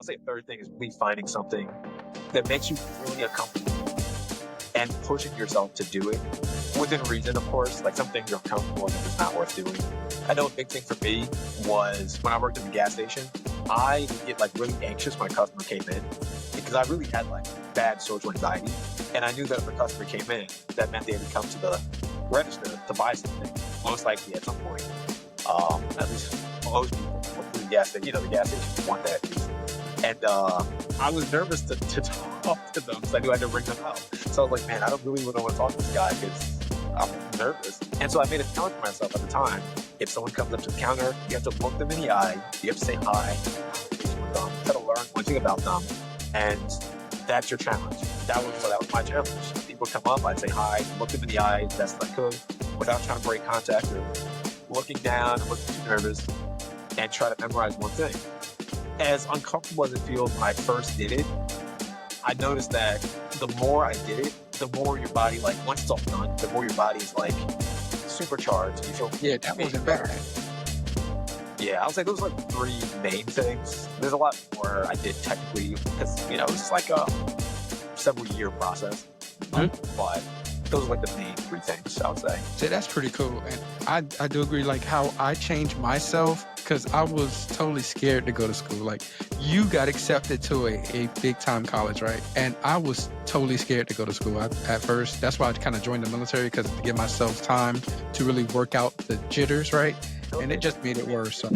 I'll say third thing is really finding something that makes you really uncomfortable and pushing yourself to do it within reason, of course. Like something you're uncomfortable with is not worth doing. I know a big thing for me was when I worked at the gas station, I would get like really anxious when a customer came in because I really had like bad social anxiety. And I knew that if a customer came in, that meant they had to come to the register to buy something, most likely at some point. At least most people will do the gas station. The gas stations want that. And I was nervous to talk to them because I knew I had to ring them out. So I was like, man, I don't really want to talk to this guy because I'm nervous. And so I made a challenge for myself at the time. If someone comes up to the counter, you have to look them in the eye. You have to say hi, with them, try to learn one thing about them. And that's your challenge. That was my challenge. People come up, I'd say hi, look them in the eye as best as I could without trying to break contact or looking down, looking too nervous, and try to memorize one thing. As uncomfortable as it feels when I first did it, I noticed that the more I did it, the more your body, like once it's all done, the more your body is like supercharged. You feel that wasn't bad. Yeah, I was like, those are like three main things. There's a lot more I did technically because, it's like a several year process. But those are like the main three things, I would say. So that's pretty cool. And I do agree, like how I changed myself because I was totally scared to go to school. Like you got accepted to a big time college, right? And I was totally scared to go to school at first. That's why I kind of joined the military, because to give myself time to really work out the jitters, right? And it just made it worse. So.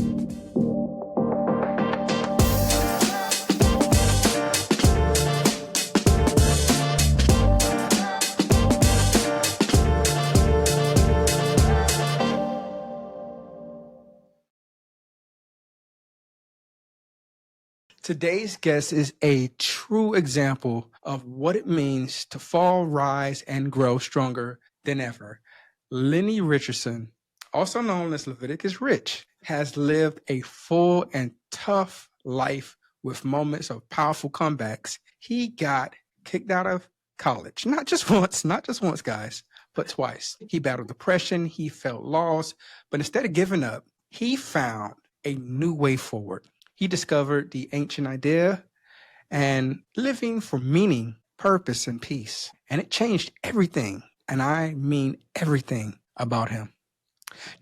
Today's guest is a true example of what it means to fall, rise, and grow stronger than ever. Lenny Richardson, also known as Leviticus Rich, has lived a full and tough life with moments of powerful comebacks. He got kicked out of college, not just once, guys, but twice. He battled depression, he felt lost, but instead of giving up, he found a new way forward. He discovered the ancient idea and living for meaning, purpose, and peace. And it changed everything, and I mean everything about him.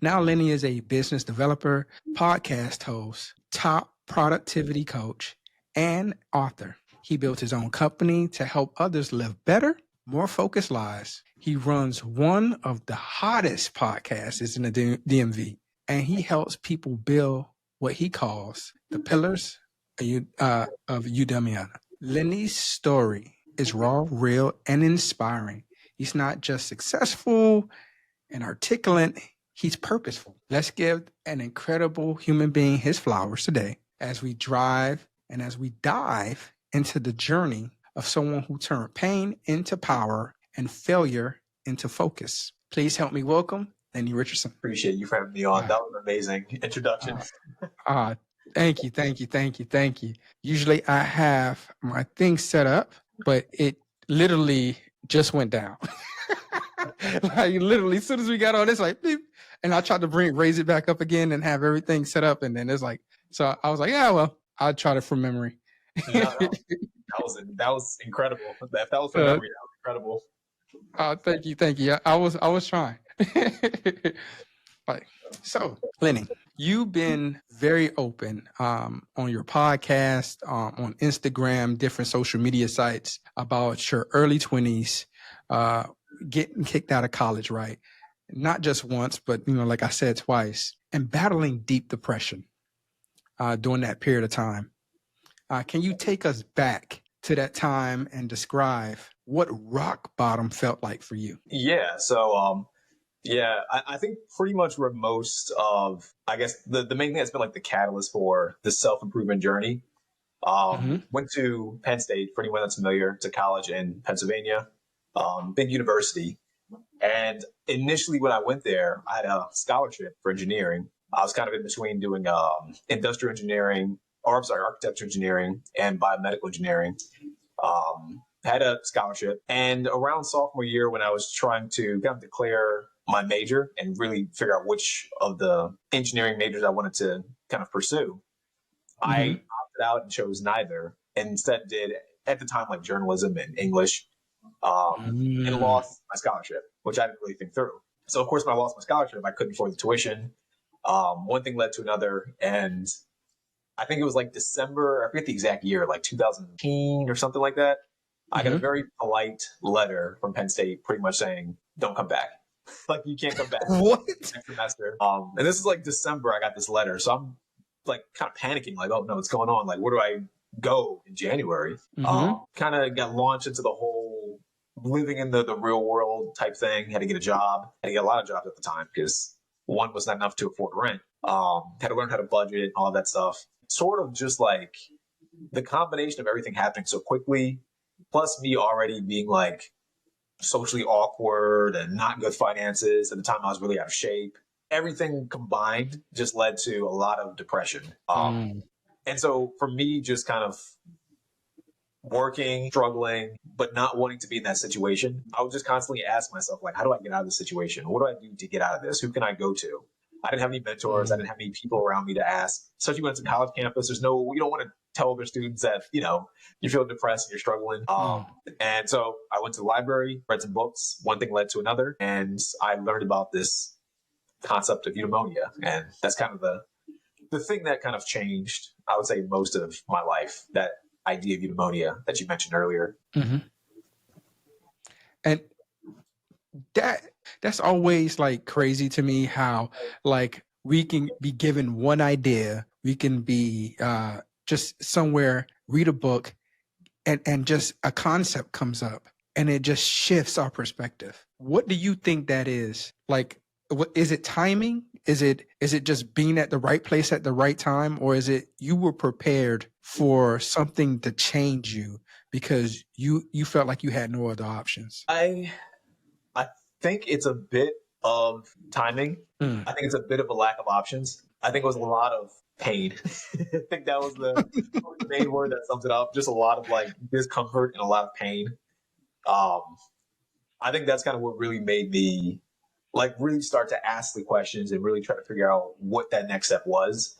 Now, Lenny is a business developer, podcast host, top productivity coach, and author. He built his own company to help others live better, more focused lives. He runs one of the hottest podcasts in the DMV, and he helps people build what he calls the pillars of Udemy. Lenny's story is raw, real, and inspiring. He's not just successful and articulate, he's purposeful. Let's give an incredible human being his flowers today as we drive and as we dive into the journey of someone who turned pain into power and failure into focus. Please help me welcome Lenny Richardson. Appreciate you for having me on. That was an amazing introduction. Thank you. Usually I have my thing set up, but it literally just went down. Like literally, as soon as we got on, it's like, beep, and I tried to raise it back up again and have everything set up, and then it's like, so I was like, yeah, well, I'll try it from memory. That was incredible. If that was from memory, that was incredible. Thank you. I was trying. Like, so Lenny, you've been very open on your podcast, on Instagram, different social media sites about your early 20s, getting kicked out of college, right? Not just once, but like I said, twice, and battling deep depression during that period of time. Can you take us back to that time and describe what rock bottom felt like for you? Yeah. So, I think pretty much where most of, I guess the main thing that's been like the catalyst for the self-improvement journey, went to Penn State, for anyone that's familiar, to college in Pennsylvania, big university. And initially when I went there, I had a scholarship for engineering. I was kind of in between doing industrial engineering, architecture engineering and biomedical engineering. Had a scholarship. And around sophomore year, when I was trying to kind of declare my major and really figure out which of the engineering majors I wanted to kind of pursue, I opted out and chose neither, and instead did at the time like journalism and English, and lost my scholarship, which I didn't really think through. So of course, when I lost my scholarship, I couldn't afford the tuition. One thing led to another, and I think it was like December, I forget the exact year, like 2010 or something like that. I got a very polite letter from Penn State pretty much saying, don't come back. Like, you can't come back What? next semester. And this is like December, I got this letter. So I'm like kind of panicking, like, oh no, what's going on? Like, where do I go in January? Kind of got launched into the whole living in the real world type thing. Had to get a job. Had to get a lot of jobs at the time because one was not enough to afford rent. Had to learn how to budget, all of that stuff. Sort of just like the combination of everything happening so quickly, plus me already being like socially awkward and not good finances. At the time, I was really out of shape. Everything combined just led to a lot of depression. And so for me, just kind of working, struggling, but not wanting to be in that situation, I would just constantly ask myself, like, how do I get out of this situation? What do I do to get out of this? Who can I go to? I didn't have any mentors. I didn't have any people around me to ask. Especially when it's a college campus, you don't want to tell other students that, you feel depressed and you're struggling. And so I went to the library, read some books. One thing led to another. And I learned about this concept of eudaimonia. And that's kind of the thing that kind of changed, I would say, most of my life, that idea of eudaimonia that you mentioned earlier. And that's always like crazy to me, how like we can be given one idea, we can be just somewhere, read a book, and just a concept comes up and it just shifts our perspective. What do you think that is? Like, is it timing? Is it just being at the right place at the right time? Or is it you were prepared for something to change you because you felt like you had no other options? I think it's a bit of timing. I think it's a bit of a lack of options. I think it was a lot of pain. I think that was the main word that sums it up. Just a lot of like discomfort and a lot of pain. I think that's kind of what really made me like really start to ask the questions and really try to figure out what that next step was.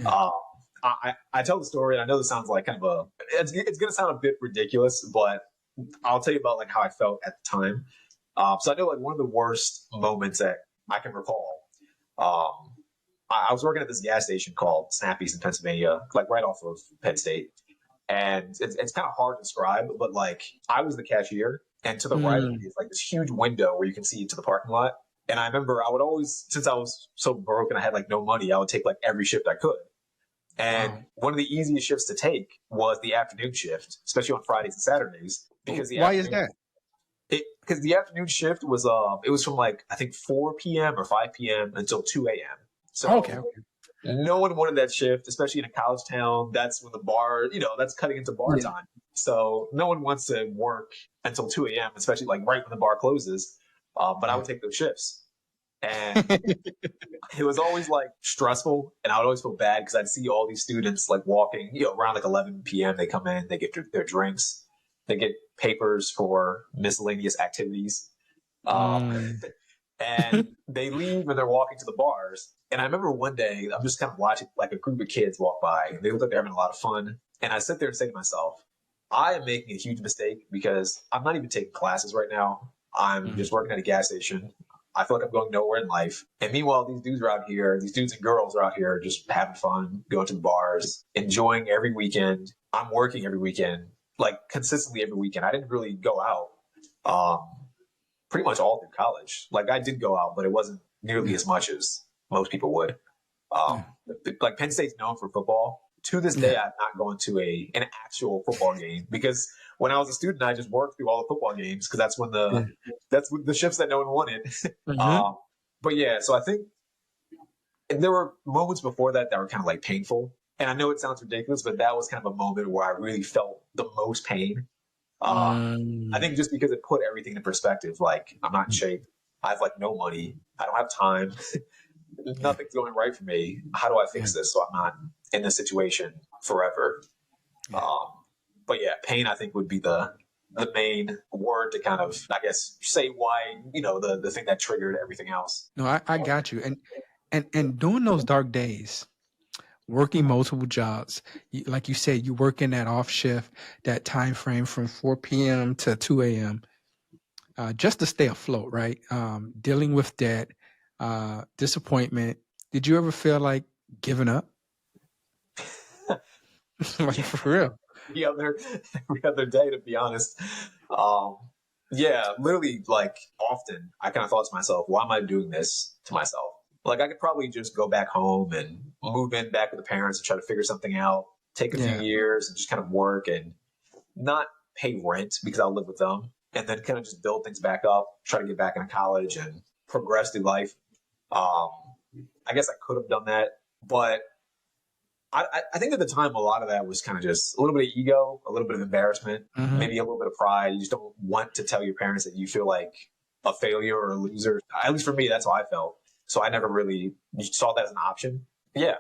I tell the story, and I know this sounds like kind of it's going to sound a bit ridiculous, but I'll tell you about like how I felt at the time. So I know like one of the worst moments that I can recall, I was working at this gas station called Snappy's in Pennsylvania, like right off of Penn State. And it's kind of hard to describe, but like I was the cashier, and to the right of me is like this huge window where you can see into the parking lot. And I remember I would always, since I was so broke and I had like no money, I would take like every shift I could. And one of the easiest shifts to take was the afternoon shift, especially on Fridays and Saturdays. Because why is that? Because the afternoon shift was it was from like I think 4 p.m. or 5 p.m. until 2 a.m. So okay. No one wanted that shift, especially in a college town. That's when the bar, that's cutting into bar time. So no one wants to work until 2 a.m., especially like right when the bar closes. But I would take those shifts. And it was always like stressful, and I would always feel bad because I'd see all these students like walking, around like 11 p.m. They come in, they get their drinks, they get papers for miscellaneous activities. And they leave and they're walking to the bars. And I remember one day I'm just kind of watching like a group of kids walk by, and they look like they're having a lot of fun. And I sit there and say to myself, I am making a huge mistake because I'm not even taking classes right now. I'm just working at a gas station. I feel like I'm going nowhere in life. And meanwhile, these dudes are out here, these dudes and girls are out here just having fun, going to the bars, enjoying every weekend. I'm working every weekend, like consistently every weekend. I didn't really go out pretty much all through college. Like I did go out, but it wasn't nearly as much as most people would. Like Penn State's known for football. To this day, I'm not going to an actual football game because when I was a student, I just worked through all the football games because that's when the shifts that no one wanted. But yeah, so I think there were moments before that were kind of like painful. And I know it sounds ridiculous, but that was kind of a moment where I really felt the most pain. I think just because it put everything in perspective, like I'm not in shape. I have like no money. I don't have time. Nothing's going right for me. How do I fix this so I'm not in this situation forever? But yeah, pain I think would be the main word to kind of, I guess, say why, the thing that triggered everything else. No, I got you. And during those dark days, working multiple jobs. Like you said, you work in that off shift, that time frame from 4 p.m. to 2 a.m. Just to stay afloat, right? Dealing with debt, disappointment. Did you ever feel like giving up? Like Yeah, for real? every other every other day, to be honest. Um, yeah, literally, like often, I kind of thought to myself, "Why am I doing this to myself?" Like I could probably just go back home and move in back with the parents and try to figure something out. Take a few Yeah. years and just kind of work and not pay rent because I'll live with them, and then kind of just build things back up. Try to get back into college and progress through life. Um, I guess I could have done that, but I think at the time a lot of that was kind of just a little bit of ego, a little bit of embarrassment, Mm-hmm. maybe a little bit of pride. You just don't want to tell your parents that you feel like a failure or a loser. At least for me, that's how I felt. So I never really saw that as an option. Yeah.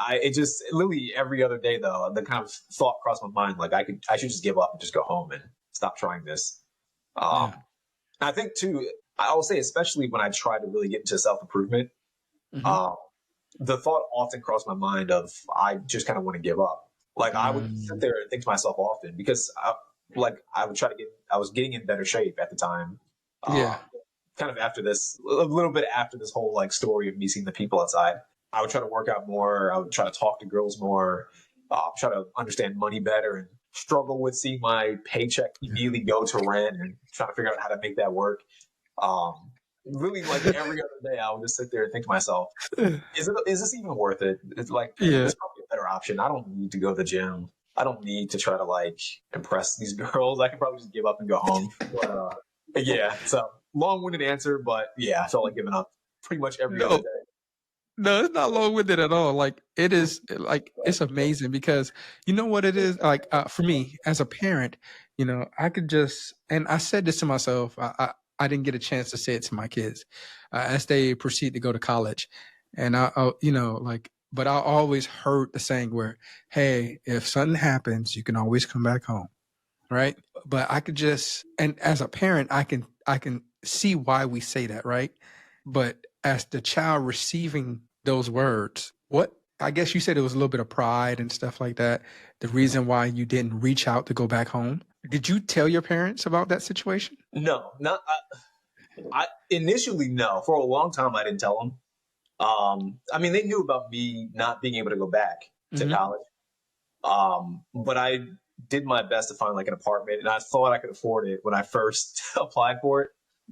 It just literally every other day though, the kind of thought crossed my mind, like I should just give up and just go home and stop trying this. Yeah. I think too, I will say, especially when I try to really get into self improvement, Mm-hmm. um, the thought often crossed my mind of I just kind of want to give up. Like I would sit there and think to myself often because I would try to I was getting in better shape at the time. Yeah. Kind of after this, a little bit after this whole like story of me seeing the people outside, I would try to work out more. I would try to talk to girls more, try to understand money better and struggle with seeing my paycheck immediately go to rent and trying to figure out how to make that work. Um, really like every other day I would just sit there and think to myself, is this even worth it? It's like Yeah. there's probably a better option. I don't need to go to the gym. I don't need to try to like impress these girls. I can probably just give up and go home. But yeah, so long-winded answer, but yeah, I felt like giving up pretty much every other No, day. no, it's not long winded at all. Like it is like it's amazing because you know what it is? Like for me as a parent, I could just and I said this to myself. I didn't get a chance to say it to my kids as they proceed to go to college. And but I always heard the saying where, hey, if something happens, you can always come back home. Right. But I could just, and as a parent, I can see why we say that. Right. But as the child receiving those words, what I guess you said it was a little bit of pride and stuff like that. The reason why you didn't reach out to go back home. Did you tell your parents about that situation? No, not I initially no. For a long time, I didn't tell them. I mean, they knew about me not being able to go back to Mm-hmm. college. But I did my best to find like an apartment, and I thought I could afford it when I first applied for it.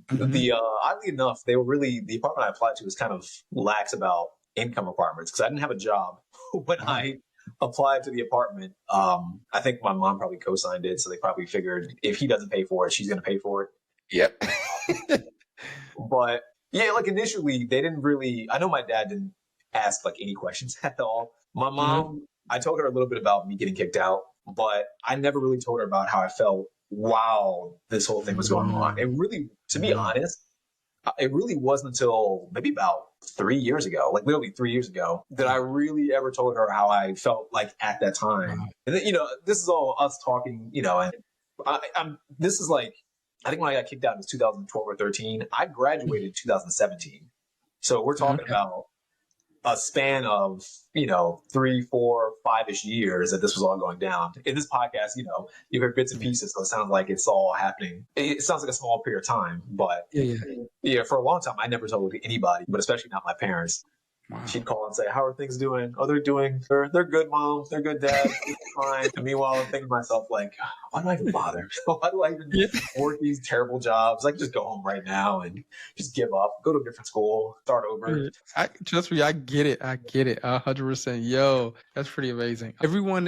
Mm-hmm. Oddly enough, the apartment I applied to was kind of lax about income requirements because I didn't have a job when Uh-huh. I applied to the apartment. I think my mom probably co-signed it, so they probably figured if he doesn't pay for it, she's going to pay for it. Yep. But yeah, like initially they didn't really. I know my dad didn't ask like any questions at all. My Mm-hmm. mom, I told her a little bit about me getting kicked out, but I never really told her about how I felt while this whole thing was going on. It really, to be Mm-hmm. honest, it really wasn't until maybe about 3 years ago, like literally 3 years ago, that I really ever told her how I felt like at that time. Wow. And then, this is all us talking, and this is like, I think when I got kicked out in 2012 or 13, I graduated in 2017. So we're talking Okay. about a span of 3, 4, 5-ish years that this was all going down. In this podcast, you heard bits and pieces, so it sounds like it's all happening. It sounds like a small period of time, but Yeah. Yeah. yeah, for a long time I never told anybody, but especially not my parents. Wow. She'd call and say, "How are things doing?" "Oh, they're good, mom. They're good, dad. They're fine." And meanwhile, I'm thinking to myself, like, why do I even bother? Why do I even Yeah. work these terrible jobs? I can just go home right now and just give up, go to a different school, start over. Yeah. Trust me, I get it. I get it. 100%. Yo, that's pretty amazing. Everyone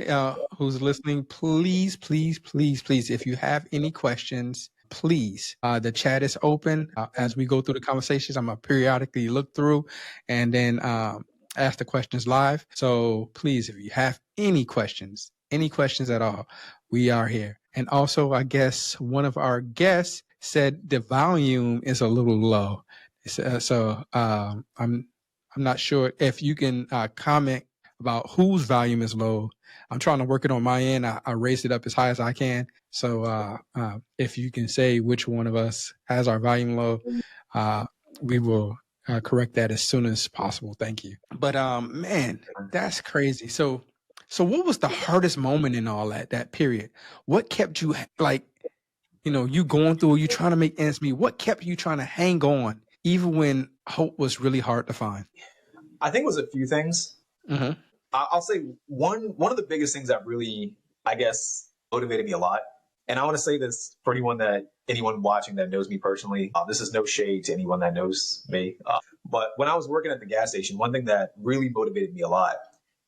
who's listening, please, please, please, please, if you have any questions, please, the chat is open. As we go through the conversations, I'm going to periodically look through and then ask the questions live. So please, if you have any questions at all, we are here. And also, I guess one of our guests said the volume is a little low. I'm not sure if you can comment about whose volume is low. I'm trying to work it on my end. I raised it up as high as I can. So if you can say which one of us has our volume low, we will correct that as soon as possible. Thank you. But man, that's crazy. So what was the hardest moment in all that period? What kept you like, you going through, you trying to make ends meet? What kept you trying to hang on, even when hope was really hard to find? I think it was a few things. Mm-hmm. I'll say one of the biggest things that really, I guess, motivated me a lot. And I want to say this for anyone watching that knows me personally. This is no shade to anyone that knows me. But when I was working at the gas station, one thing that really motivated me a lot,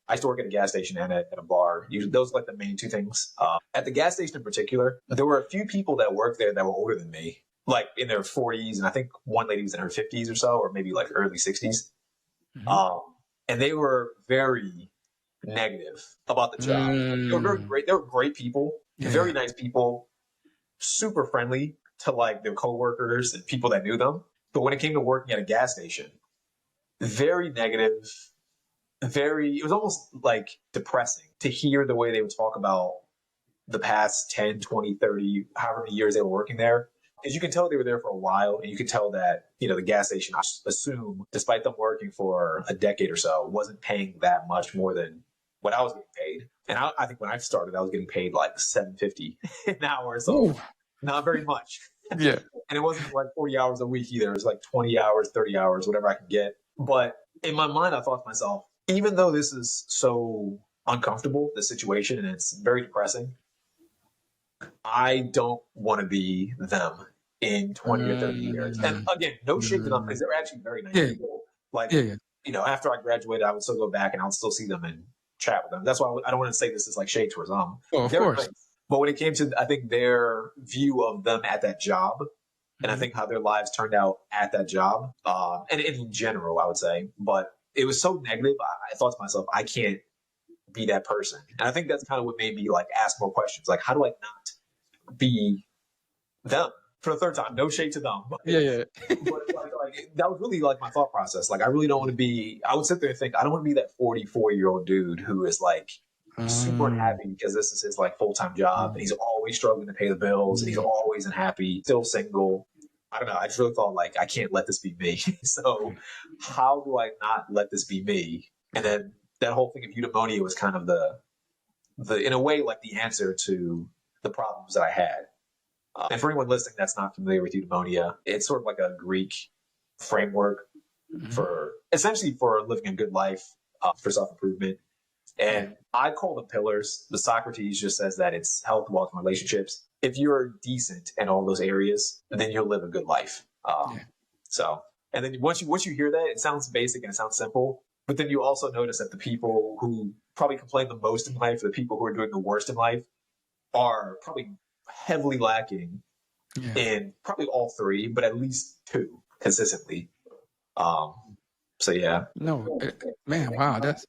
I used to work at a gas station and at a bar. Usually, those are like the main two things. At the gas station in particular, there were a few people that worked there that were older than me, like in their 40s. And I think one lady was in her 50s or so, or maybe like early 60s. Mm-hmm. And they were very negative about the job. They were very great. They were great people, very nice people, super friendly to like their coworkers and people that knew them. But when it came to working at a gas station, very negative, it was almost like depressing to hear the way they would talk about the past 10, 20, 30, however many years they were working there. Because you can tell they were there for a while, and you can tell that, the gas station, I assume, despite them working for a decade or so, wasn't paying that much more than what I was getting paid. And I think when I started, I was getting paid like $7.50 an hour, so not very much. Yeah. And it wasn't like 40 hours a week either. It was like 20 hours, 30 hours, whatever I could get. But in my mind, I thought to myself, even though this is so uncomfortable, the situation, and it's very depressing, I don't want to be them in 20 or 30 years. And again, no shade to them, because they're actually very nice people. Like, after I graduated, I would still go back and I'll still see them and chat with them. That's why I don't want to say this is like shade towards them. Oh, of course. Nice. But when it came to, I think, their view of them at that job, and I think how their lives turned out at that job, and in general, I would say, but it was so negative. I thought to myself, I can't be that person. And I think that's kind of what made me like ask more questions. Like, how do I not be them for the third time? No shade to them. But, but like, that was really like my thought process. Like, I really don't want to be, I would sit there and think, I don't want to be that 44-year-old dude who is like super unhappy because this is his like full-time job and he's always struggling to pay the bills and he's always unhappy, still single. I don't know. I just really thought like, I can't let this be me. So how do I not let this be me? And then that whole thing of eudaimonia was kind of the in a way, like the answer to the problems that I had. And for anyone listening that's not familiar with eudaimonia, it's sort of like a Greek framework for essentially for living a good life, for self-improvement. And I call them pillars. The Socrates just says that it's health, wealth, and relationships. If you're decent in all those areas, then you'll live a good life. So, and then once you hear that, it sounds basic and it sounds simple, but then you also notice that the people who probably complain the most in life, the people who are doing the worst in life, are probably heavily lacking in probably all three, but at least two consistently. So yeah. No, man, wow, that's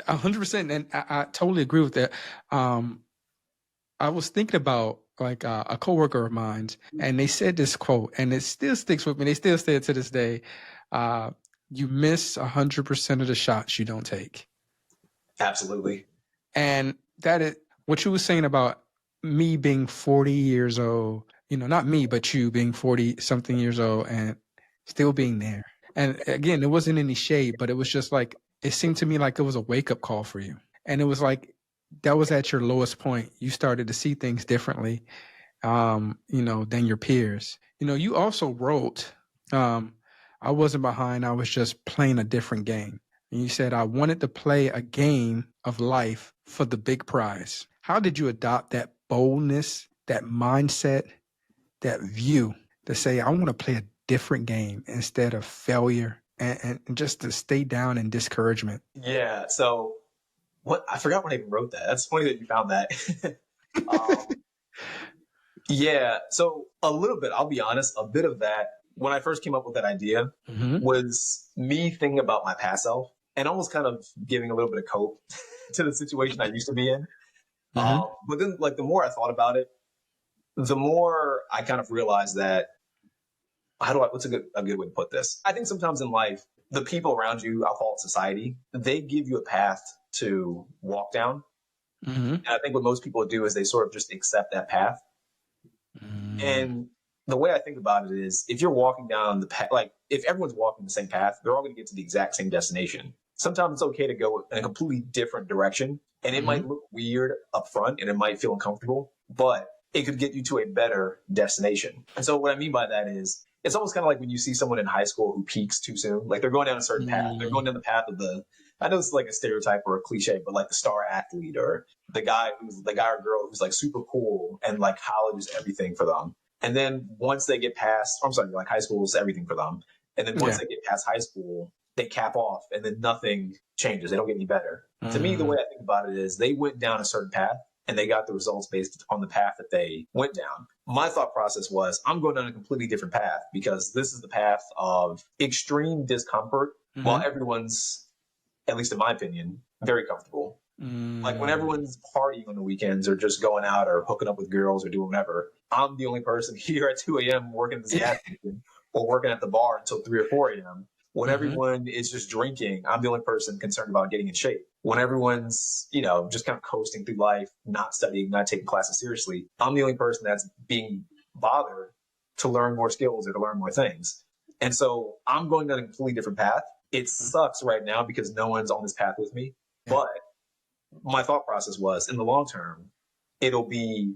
100%, and I totally agree with that. I was thinking about like a coworker of mine, and they said this quote, and it still sticks with me. They still say it to this day. You miss 100% of the shots you don't take. Absolutely. And that is what you were saying about me being 40 years old, not me, but you being 40 something years old and still being there. And again, there wasn't any shade, but it was just like, it seemed to me like it was a wake up call for you. And it was like, that was at your lowest point. You started to see things differently, than your peers. You also wrote, I wasn't behind. I was just playing a different game. And you said, I wanted to play a game of life for the big prize. How did you adopt that boldness, that mindset, that view to say, I want to play a different game instead of failure and just to stay down in discouragement? Yeah. So I forgot when I even wrote that. That's funny that you found that. Yeah. So a little bit, I'll be honest, a bit of that when I first came up with that idea was me thinking about my past self and almost kind of giving a little bit of cope to the situation I used to be in. But then like the more I thought about it, the more I kind of realized that what's a good way to put this? I think sometimes in life, the people around you, I'll call it society, they give you a path to walk down. And I think what most people do is they sort of just accept that path. And the way I think about it is if you're walking down the path, like if everyone's walking the same path, they're all going to get to the exact same destination. Sometimes it's okay to go in a completely different direction, and it might look weird up front and it might feel uncomfortable, but it could get you to a better destination. And so what I mean by that is it's almost kind of like when you see someone in high school who peaks too soon, like they're going down a certain path. They're going down the path of I know it's like a stereotype or a cliche, but like the star athlete or the guy or girl who's like super cool and like college is everything for them. And then once they get past, like high school is everything for them. And then once they get past high school, they cap off and then nothing changes. They don't get any better. To me, the way I think about it is they went down a certain path and they got the results based on the path that they went down. My thought process was, I'm going down a completely different path because this is the path of extreme discomfort while everyone's, at least in my opinion, very comfortable. Like when everyone's partying on the weekends or just going out or hooking up with girls or doing whatever, I'm the only person here at 2 a.m. working at the gas station or working at the bar until 3 or 4 a.m. When everyone is just drinking, I'm the only person concerned about getting in shape. When everyone's, just kind of coasting through life, not studying, not taking classes seriously, I'm the only person that's being bothered to learn more skills or to learn more things. And so I'm going down a completely different path. It sucks right now because no one's on this path with me. But my thought process was, in the long term, it'll be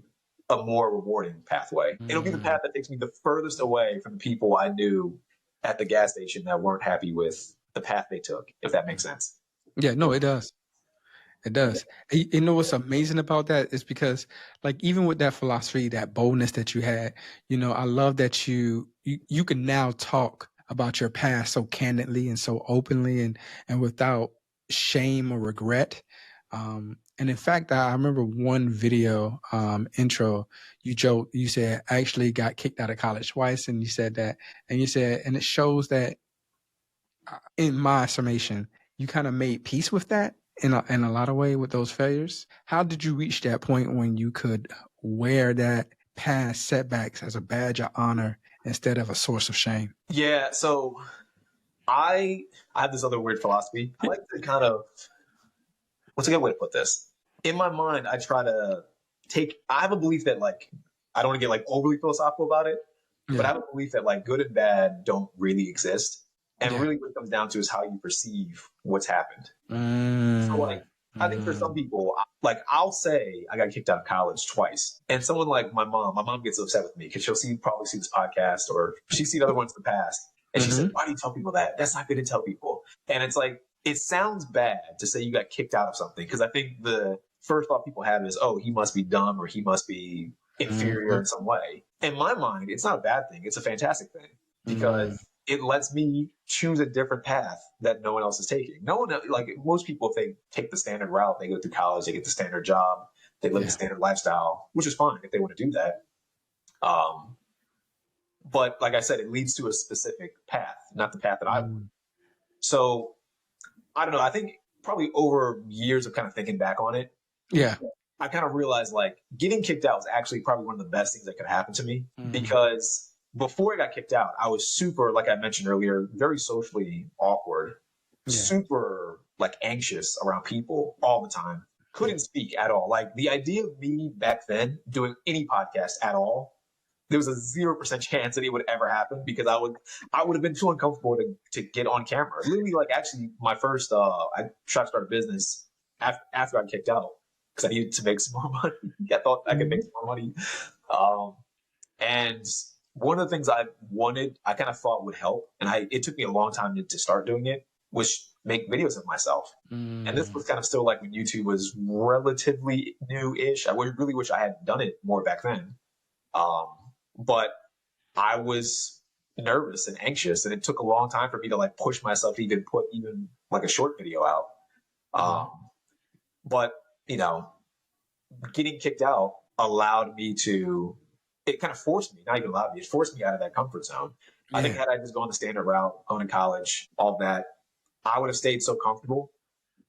a more rewarding pathway. It'll be the path that takes me the furthest away from the people I knew at the gas station that weren't happy with the path they took, if that makes sense. Yeah, no, it does. It does. You know what's amazing about that is because, like, even with that philosophy, that boldness that you had, I love that you can now talk about your past so candidly and so openly and without shame or regret. And in fact, I remember one video intro, you said, I actually got kicked out of college twice. And you said that, and you said, and it shows that in my summation, you kind of made peace with that in a lot of way with those failures. How did you reach that point when you could wear that past setbacks as a badge of honor instead of a source of shame? Yeah. So I have this other weird philosophy. I like to kind of, what's a good way to put this? In my mind, I have a belief that I don't want to get overly philosophical about it, but I have a belief that good and bad don't really exist. And really what it comes down to is how you perceive what's happened. So I think for some people, I'll say I got kicked out of college twice. And someone like my mom gets upset with me because she'll probably see this podcast or she's seen other ones in the past. And she said, why do you tell people that? That's not good to tell people. And it's it sounds bad to say you got kicked out of something because I think the first thought people have is, oh, he must be dumb or he must be inferior in some way. In my mind, it's not a bad thing. It's a fantastic thing because it lets me choose a different path that no one else is taking. No one, most people, if they take the standard route, they go through college, they get the standard job, they live the standard lifestyle, which is fine if they want to do that. But like I said, it leads to a specific path, not the path that I would. So I don't know. I think probably over years of kind of thinking back on it. Yeah. I kind of realized getting kicked out was actually probably one of the best things that could happen to me because before I got kicked out, I was super, like I mentioned earlier, very socially awkward, super anxious around people all the time. Couldn't speak at all. The idea of me back then doing any podcast at all, there was a 0% chance that it would ever happen because I would have been too uncomfortable to get on camera. Literally, actually, my first, I tried to start a business after I got kicked out because I needed to make some more money. I thought I could make some more money. And one of the things I wanted, I kind of thought would help, and it took me a long time to start doing it, was make videos of myself. And this was kind of still when YouTube was relatively new-ish. I really wish I had done it more back then. But I was nervous and anxious, and it took a long time for me to push myself to even put a short video out. But getting kicked out allowed me to. It kind of forced me, not even allowed me, it forced me out of that comfort zone. I think had I just gone the standard route, going to college, all that, I would have stayed so comfortable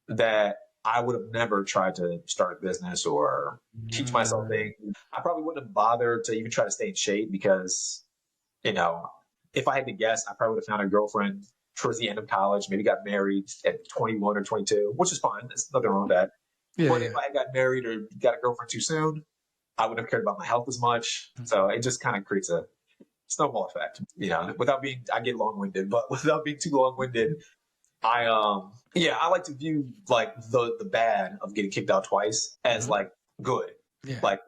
that I would have never tried to start a business or teach myself things. I probably wouldn't have bothered to even try to stay in shape because, if I had to guess, I probably would have found a girlfriend towards the end of college, maybe got married at 21 or 22, which is fine. There's nothing wrong with that. But if I got married or got a girlfriend too soon, I wouldn't have cared about my health as much. So it just kind of creates snowball effect. I get long winded, but without being too long winded, I like to view like the bad of getting kicked out twice as like good. Yeah. Like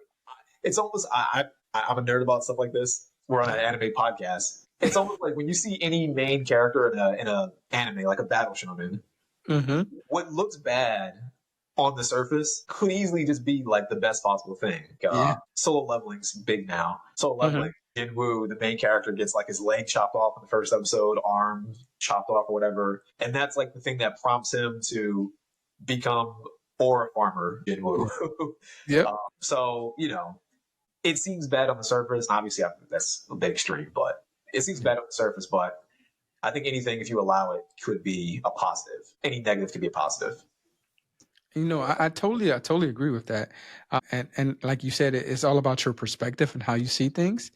it's almost I'm a nerd about stuff like this. We're on an anime podcast. It's almost like when you see any main character in a anime, like a battle shonen, what looks bad on the surface could easily just be like the best possible thing. Solo leveling's big now. Solo leveling, Jinwoo, the main character, gets like his leg chopped off in the first episode, arm chopped off or whatever, and that's like the thing that prompts him to become Aura Farmer Jinwoo. So it seems bad on the surface. Obviously, that's a bit extreme, but it seems bad on the surface. But I think anything, if you allow it, could be a positive. Any negative could be a positive. I totally agree with that. And like you said, it's all about your perspective and how you see things.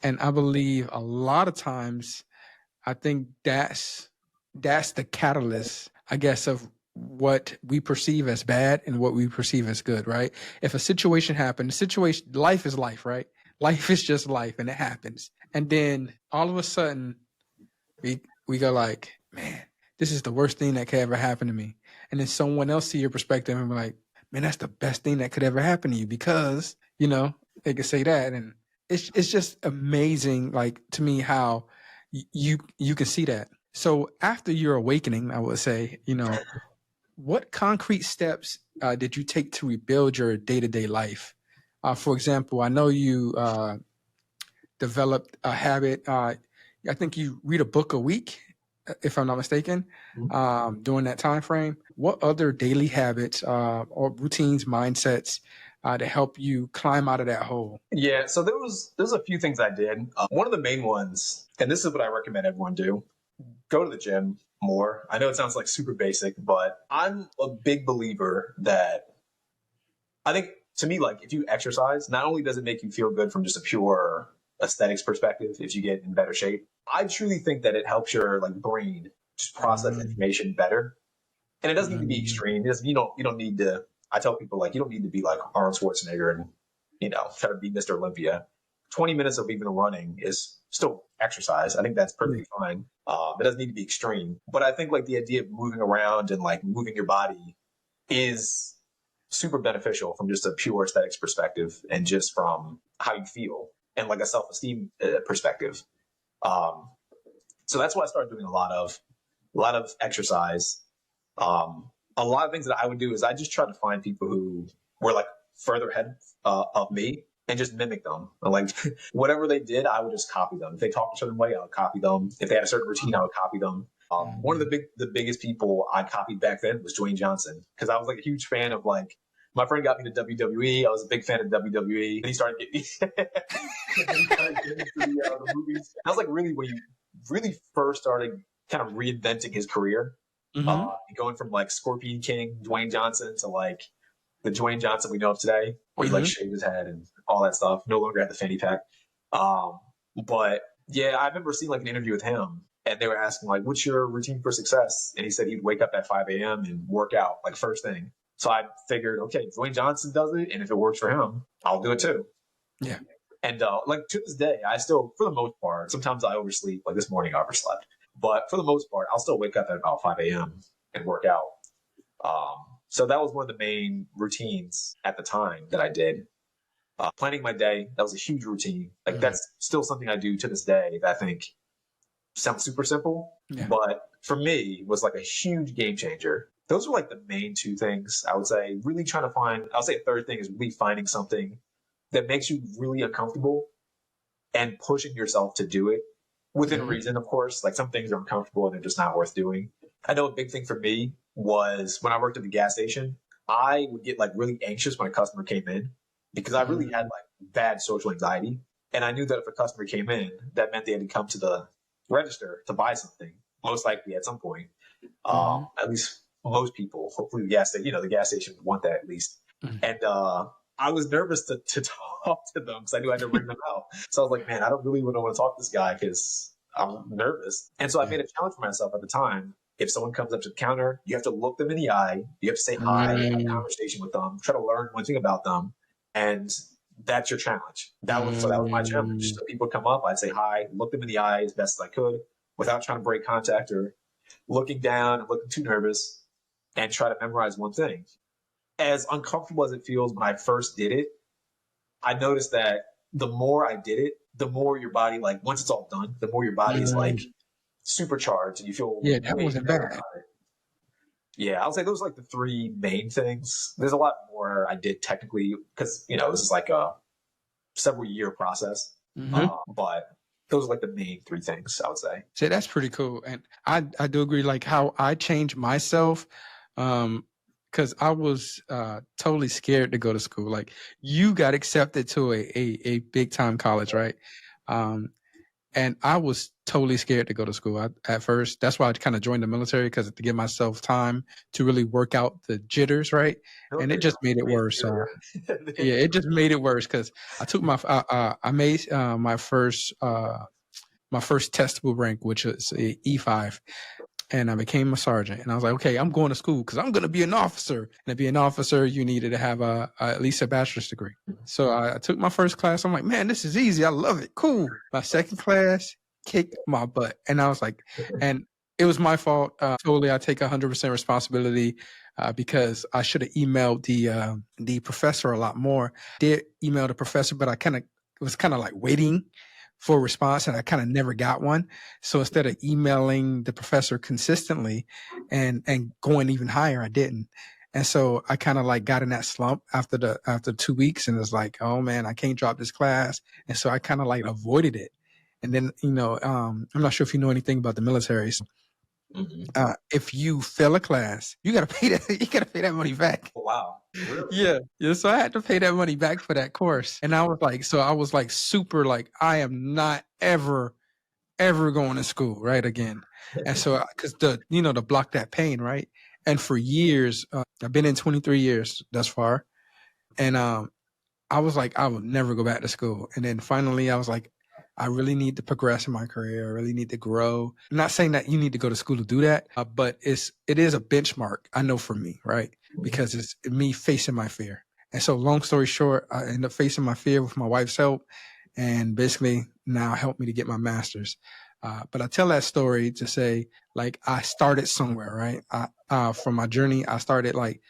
And I believe a lot of times, I think that's the catalyst, I guess, of what we perceive as bad and what we perceive as good, right? If a situation happens, life is life, right? Life is just life, and it happens. And then all of a sudden, we go like, man, this is the worst thing that could ever happen to me. And then someone else see your perspective and be like, man, that's the best thing that could ever happen to you, because, they could say that. And it's just amazing, like, to me, how you can see that. So after your awakening, I would say, what concrete steps did you take to rebuild your day-to-day life? For example, I know you developed a habit. I think you read a book a week, if I'm not mistaken, during that time frame. What other daily habits or routines, mindsets to help you climb out of that hole? Yeah, so there's a few things I did. One of the main ones, and this is what I recommend everyone do: go to the gym more. I know it sounds like super basic, but I'm a big believer that I think, to me, like, if you exercise, not only does it make you feel good from just a pure aesthetics perspective, if you get in better shape, I truly think that it helps your like brain just process information better. And it doesn't need to be extreme. You don't need to. I tell people, like, you don't need to be like Arnold Schwarzenegger and try to be Mr. Olympia. 20 minutes of even running is still exercise. I think that's perfectly fine. It doesn't need to be extreme. But I think like the idea of moving around and like moving your body is super beneficial from just a pure aesthetics perspective and just from how you feel and like a self-esteem perspective. So that's what I started doing a lot of exercise. A lot of things that I would do is I just try to find people who were like further ahead of me and just mimic them. Like whatever they did, I would just copy them. If they talked a certain way, I would copy them. If they had a certain routine, I would copy them. One of the biggest people I copied back then was Dwayne Johnson, because I was like a huge fan of, like, my friend got me to WWE. I was a big fan of WWE. And he started getting into the movies. That was like really when he really first started kind of reinventing his career. Going from like Scorpion King, Dwayne Johnson, to like the Dwayne Johnson we know of today, where he like shaved his head and all that stuff. No longer had the fanny pack. But yeah, I remember seeing like an interview with him, and they were asking like, what's your routine for success? And he said he'd wake up at 5 a.m. and work out like first thing. So I figured, okay, Dwayne Johnson does it, and if it works for him, I'll do it too. Yeah. And like to this day, I still, for the most part, sometimes I oversleep. Like this morning, I overslept. But for the most part, I'll still wake up at about 5 a.m. and work out. So that was one of the main routines at the time that I did. Planning my day, that was a huge routine. Like that's still something I do to this day that I think sounds super simple, but for me was like a huge game changer. Those are like the main two things I would say. Really trying to find, I'll say a third thing is really finding something that makes you really uncomfortable and pushing yourself to do it within reason, of course. Like some things are uncomfortable and they're just not worth doing. I know a big thing for me was when I worked at the gas station, I would get like really anxious when a customer came in because I really had like bad social anxiety. And I knew that if a customer came in, that meant they had to come to the register to buy something, most likely at some point. At least most people, hopefully the gas station would want that at least. And I was nervous to talk to them because I knew I had to ring them out. So I was like, man, I don't really want to talk to this guy because I'm nervous. And so I made a challenge for myself at the time. If someone comes up to the counter, you have to look them in the eye. You have to say hi, have a conversation with them, try to learn one thing about them. And that's your challenge. That was my challenge. So people come up, I'd say hi, look them in the eye as best as I could without trying to break contact or looking down and looking too nervous, and try to memorize one thing. As uncomfortable as it feels when I first did it, I noticed that the more I did it, the more your body, like once it's all done, the more your body is like supercharged and you feel Yeah, that way wasn't better bad. about it. Yeah, I'll say those are like the three main things. There's a lot more I did technically because, this is like a several year process. But those are like the main three things I would say. So that's pretty cool. And I do agree, like how I changed myself. Because I was totally scared to go to school. Like you got accepted to a big time college, right? And I was totally scared to go to school at first. That's why I kind of joined the military, because to give myself time to really work out the jitters, right? And it just made it worse. Yeah, it just made it worse because I took I made my first testable rank, which is a E5, and I became a sergeant. And I was like, okay, I'm going to school because I'm going to be an officer. And to be an officer, you needed to have at least a bachelor's degree. So I took my first class. I'm like, man, this is easy. I love it. Cool. My second class kicked my butt. And I was like, and it was my fault. Totally, I take 100% responsibility because I should have emailed the professor a lot more. Did email the professor, but I was kind of like waiting for a response, and I kind of never got one. So instead of emailing the professor consistently and going even higher, I didn't. And so I kind of like got in that slump after 2 weeks, and it's like, oh man, I can't drop this class. And so I kind of like avoided it. And then, I'm not sure if you know anything about the military. So, if you fail a class, you gotta pay that. You gotta pay that money back. Oh, wow. Really? Yeah. So I had to pay that money back for that course, and I was like super like, I am not ever going to school right again. And so because to block that pain, right? And for years, I've been in 23 years thus far, and I was like, I would never go back to school. And then finally, I was like, I really need to progress in my career. I really need to grow. I'm not saying that you need to go to school to do that, but it is a benchmark, I know, for me, right? Because it's me facing my fear. And so long story short, I ended up facing my fear with my wife's help, and basically now helped me to get my master's. But I tell that story to say, like, I started somewhere, right? From my journey, I started like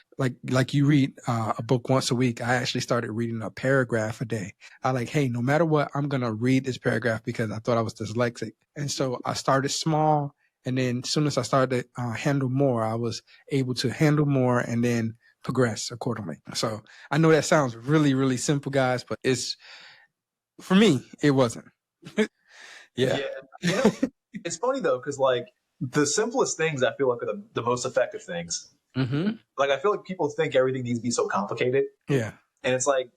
you read a book once a week. I actually started reading a paragraph a day. I like, hey, no matter what, I'm going to read this paragraph because I thought I was dyslexic. And so I started small. And then as soon as I started to handle more, I was able to handle more and then progress accordingly. So I know that sounds really, really simple, guys, but for me, it wasn't. Yeah. It's funny though, because like the simplest things I feel like are the most effective things. Like I feel like people think everything needs to be so complicated. Yeah. And it's like,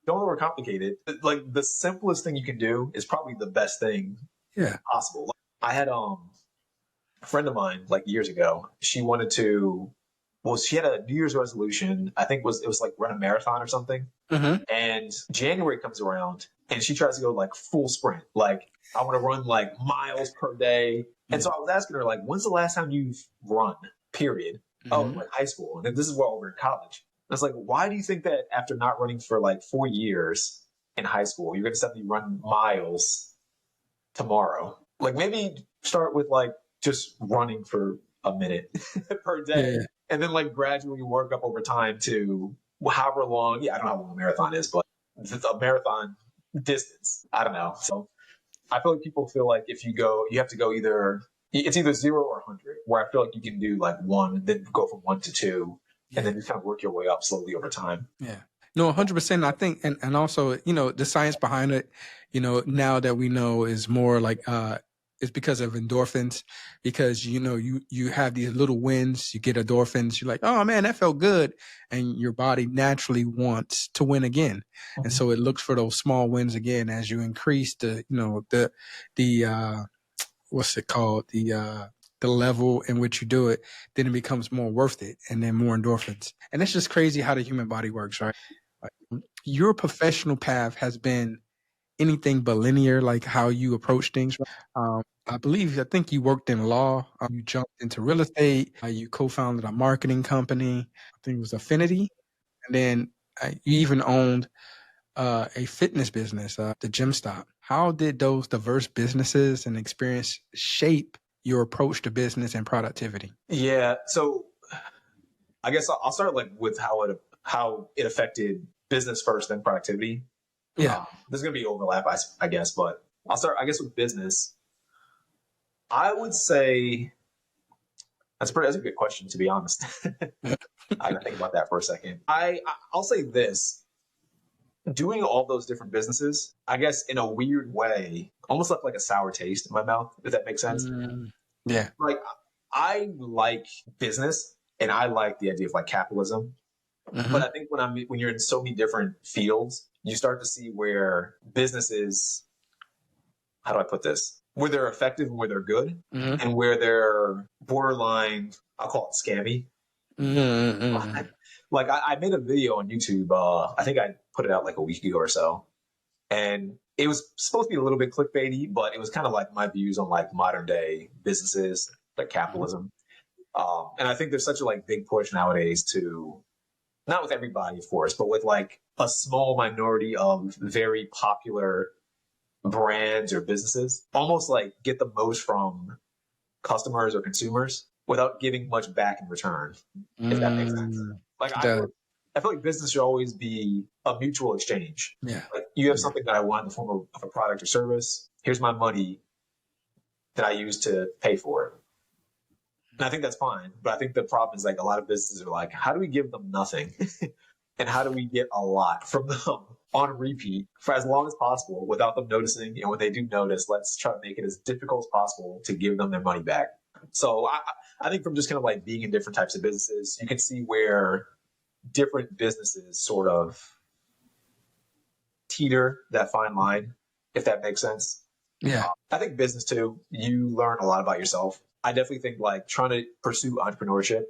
don't overcomplicate it. Like the simplest thing you can do is probably the best thing possible. Like, I had a friend of mine like years ago. She had a New Year's resolution. I think it was like run a marathon or something. And January comes around and she tries to go like full sprint. Like I want to run like miles per day. And so I was asking her like, when's the last time you've run? Period. Oh, like high school. And then this is while we were in college. And it's like, why do you think that after not running for like 4 years in high school, you're going to suddenly run miles tomorrow? Like maybe start with like just running for a minute per day. And then like gradually work up over time to however long. Yeah, I don't know how long a marathon is, but a marathon distance. I don't know. So I feel like people feel like if you have to go it's either 0 or 100, where I feel like you can do like 1, then go from 1 to 2, and then you kind of work your way up slowly over time. Yeah. No, 100%. I think, and also, the science behind it, now that we know is more like, it's because of endorphins, because, you have these little wins, you get endorphins, you're like, oh man, that felt good. And your body naturally wants to win again. And so it looks for those small wins again, as you increase the what's it called? The level in which you do it, then it becomes more worth it, and then more endorphins. And it's just crazy how the human body works, right? Your professional path has been anything but linear, like how you approach things. I think you worked in law. You jumped into real estate. You co-founded a marketing company. I think it was Affinity. And then you even owned a fitness business, the Gym Stop. How did those diverse businesses and experience shape your approach to business and productivity? Yeah. So I guess I'll start like with how it affected business first, then productivity. Yeah. There's going to be overlap, I guess, but I'll start, I guess, with business. I would say that's a good question, to be honest. I gotta think about that for a second. I'll say this: doing all those different businesses, I guess, in a weird way, almost left like a sour taste in my mouth. If that makes sense. Yeah. Like I like business, and I like the idea of like capitalism. But I think when you're in so many different fields, you start to see where businesses, how do I put this? Where they're effective and where they're good, and where they're borderline, I'll call it scammy. Like I made a video on YouTube. I think I put it out like a week ago or so, and it was supposed to be a little bit clickbaity, but it was kind of like my views on like modern day businesses, like capitalism. And I think there's such a like big push nowadays to, not with everybody, of course, but with like a small minority of very popular brands or businesses, almost like get the most from customers or consumers without giving much back in return, if that makes sense. Like I feel like business should always be a mutual exchange. Yeah. Like you have something that I want in the form of a product or service. Here's my money that I use to pay for it. And I think that's fine. But I think the problem is like a lot of businesses are like, how do we give them nothing? And how do we get a lot from them on repeat for as long as possible without them noticing? And when they do notice, let's try to make it as difficult as possible to give them their money back. So I think from just kind of like being in different types of businesses, you can see where different businesses sort of teeter that fine line, if that makes sense. Yeah. I think business too, you learn a lot about yourself. I definitely think like trying to pursue entrepreneurship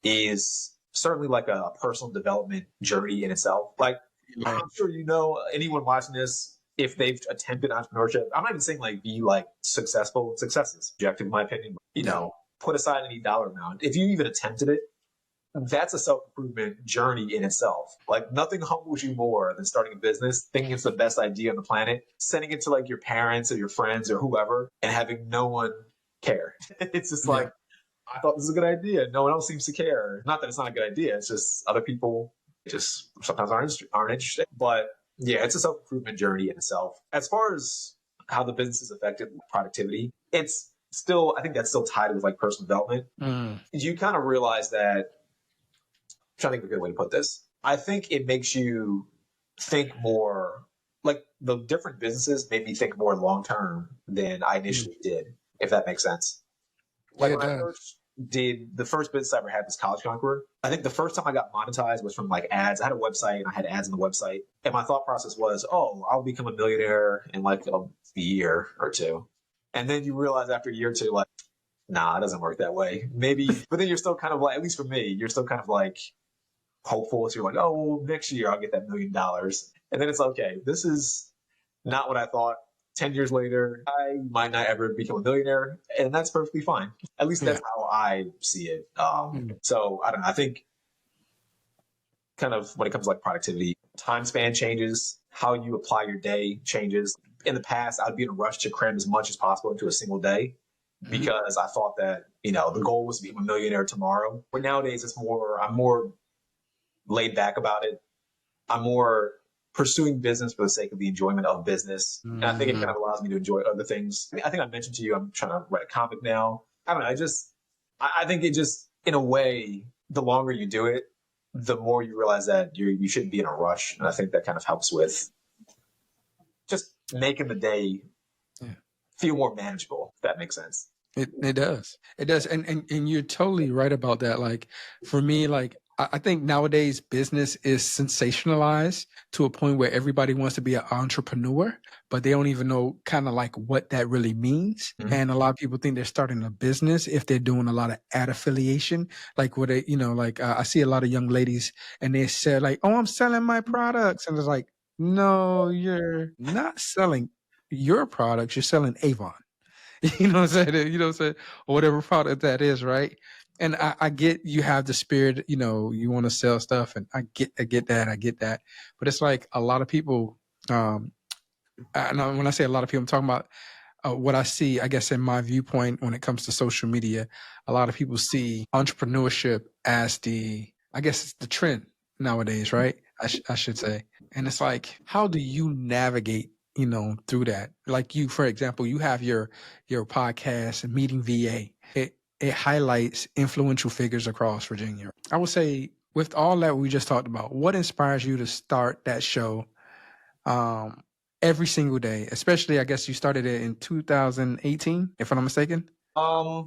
is certainly like a personal development journey in itself. Like I'm sure you know anyone watching this, if they've attempted entrepreneurship, I'm not even saying like be like successful. Success is subjective in my opinion. You know, put aside any dollar amount. If you even attempted it, that's a self-improvement journey in itself. Like nothing humbles you more than starting a business, thinking it's the best idea on the planet, sending it to like your parents or your friends or whoever, and having no one care. It's just like, I thought this was a good idea. No one else seems to care. Not that it's not a good idea. It's just other people just sometimes aren't interested. But yeah, it's a self-improvement journey in itself. As far as how the business is affected productivity, it's still, I think that's still tied with like personal development. You kind of realize that, I'm trying to think of a good way to put this. I think it makes you think more, like the different businesses made me think more long-term than I initially did, if that makes sense. Like when I first did, the first business I ever had was College Conqueror. I think the first time I got monetized was from like ads. I had a website and I had ads on the website. And my thought process was, oh, I'll become a millionaire in like a year or two. And then you realize after a year or two, like, nah, it doesn't work that way. Maybe, but then you're still kind of like, at least for me, you're still kind of like hopeful. So you're like, oh, well, next year I'll get that $1 million. And then it's okay, this is not what I thought. 10 years later, I might not ever become a millionaire, and that's perfectly fine. At least that's how I see it. So I don't know. I think kind of when it comes to like productivity, time span changes, how you apply your day changes. In the past, I'd be in a rush to cram as much as possible into a single day because I thought that, you know, the goal was to become a millionaire tomorrow. But nowadays I'm more laid back about it. I'm more pursuing business for the sake of the enjoyment of business. And I think it kind of allows me to enjoy other things. I think I mentioned to you, I'm trying to write a comic now. I don't know. I think it just, in a way, the longer you do it, the more you realize that you shouldn't be in a rush. And I think that kind of helps with just making the day feel more manageable, if that makes sense. It does. It does. And you're totally right about that. Like for me, like I think nowadays business is sensationalized to a point where everybody wants to be an entrepreneur, but they don't even know kind of like what that really means. And a lot of people think they're starting a business if they're doing a lot of ad affiliation. Like what they, you know, like I see a lot of young ladies and they say like, oh, I'm selling my products. And it's like, no, you're not selling your products. You're selling Avon. You know what I'm saying? You know what I'm saying? Or whatever product that is, right? And I get you have the spirit, you know, you want to sell stuff, and I get that. But it's like a lot of people, and when I say a lot of people, I'm talking about what I see, I guess, in my viewpoint when it comes to social media. A lot of people see entrepreneurship as I guess it's the trend nowadays, right? I should say. And it's like, how do you navigate, you know, through that? Like you, for example, you have your podcast and Meeting VA. It highlights influential figures across Virginia. I would say, with all that we just talked about, what inspires you to start that show every single day? Especially, I guess you started it in 2018, if I'm not mistaken. I